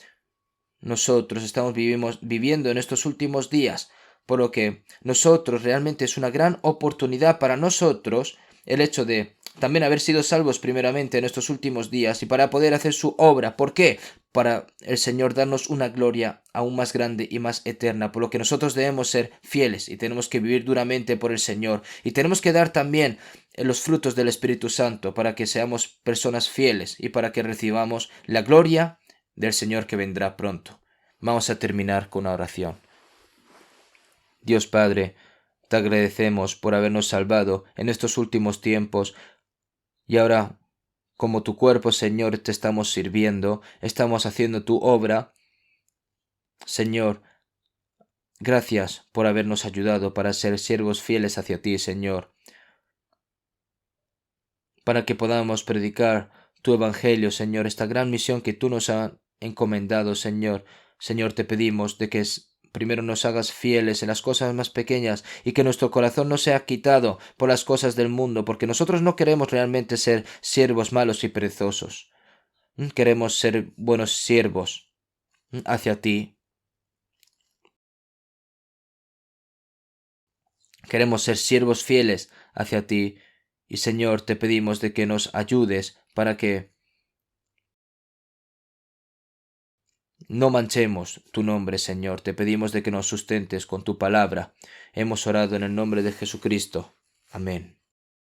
Nosotros estamos viviendo en estos últimos días, por lo que nosotros realmente es una gran oportunidad para nosotros el hecho de también haber sido salvos primeramente en estos últimos días y para poder hacer su obra. ¿Por qué? Para el Señor darnos una gloria aún más grande y más eterna, por lo que nosotros debemos ser fieles y tenemos que vivir duramente por el Señor y tenemos que dar también los frutos del Espíritu Santo para que seamos personas fieles y para que recibamos la gloria del Señor que vendrá pronto. Vamos a terminar con una oración. Dios Padre, te agradecemos por habernos salvado en estos últimos tiempos y ahora, como tu cuerpo, Señor, te estamos sirviendo, estamos haciendo tu obra. Señor, gracias por habernos ayudado para ser siervos fieles hacia ti, Señor, para que podamos predicar tu evangelio, Señor, esta gran misión que tú nos has encomendado, Señor. Señor, te pedimos de que primero nos hagas fieles en las cosas más pequeñas y que nuestro corazón no sea quitado por las cosas del mundo, porque nosotros no queremos realmente ser siervos malos y perezosos. Queremos ser buenos siervos hacia ti. Queremos ser siervos fieles hacia ti. Y Señor, te pedimos de que nos ayudes para que no manchemos tu nombre, Señor. Te pedimos de que nos sustentes con tu palabra. Hemos orado en el nombre de Jesucristo. Amén.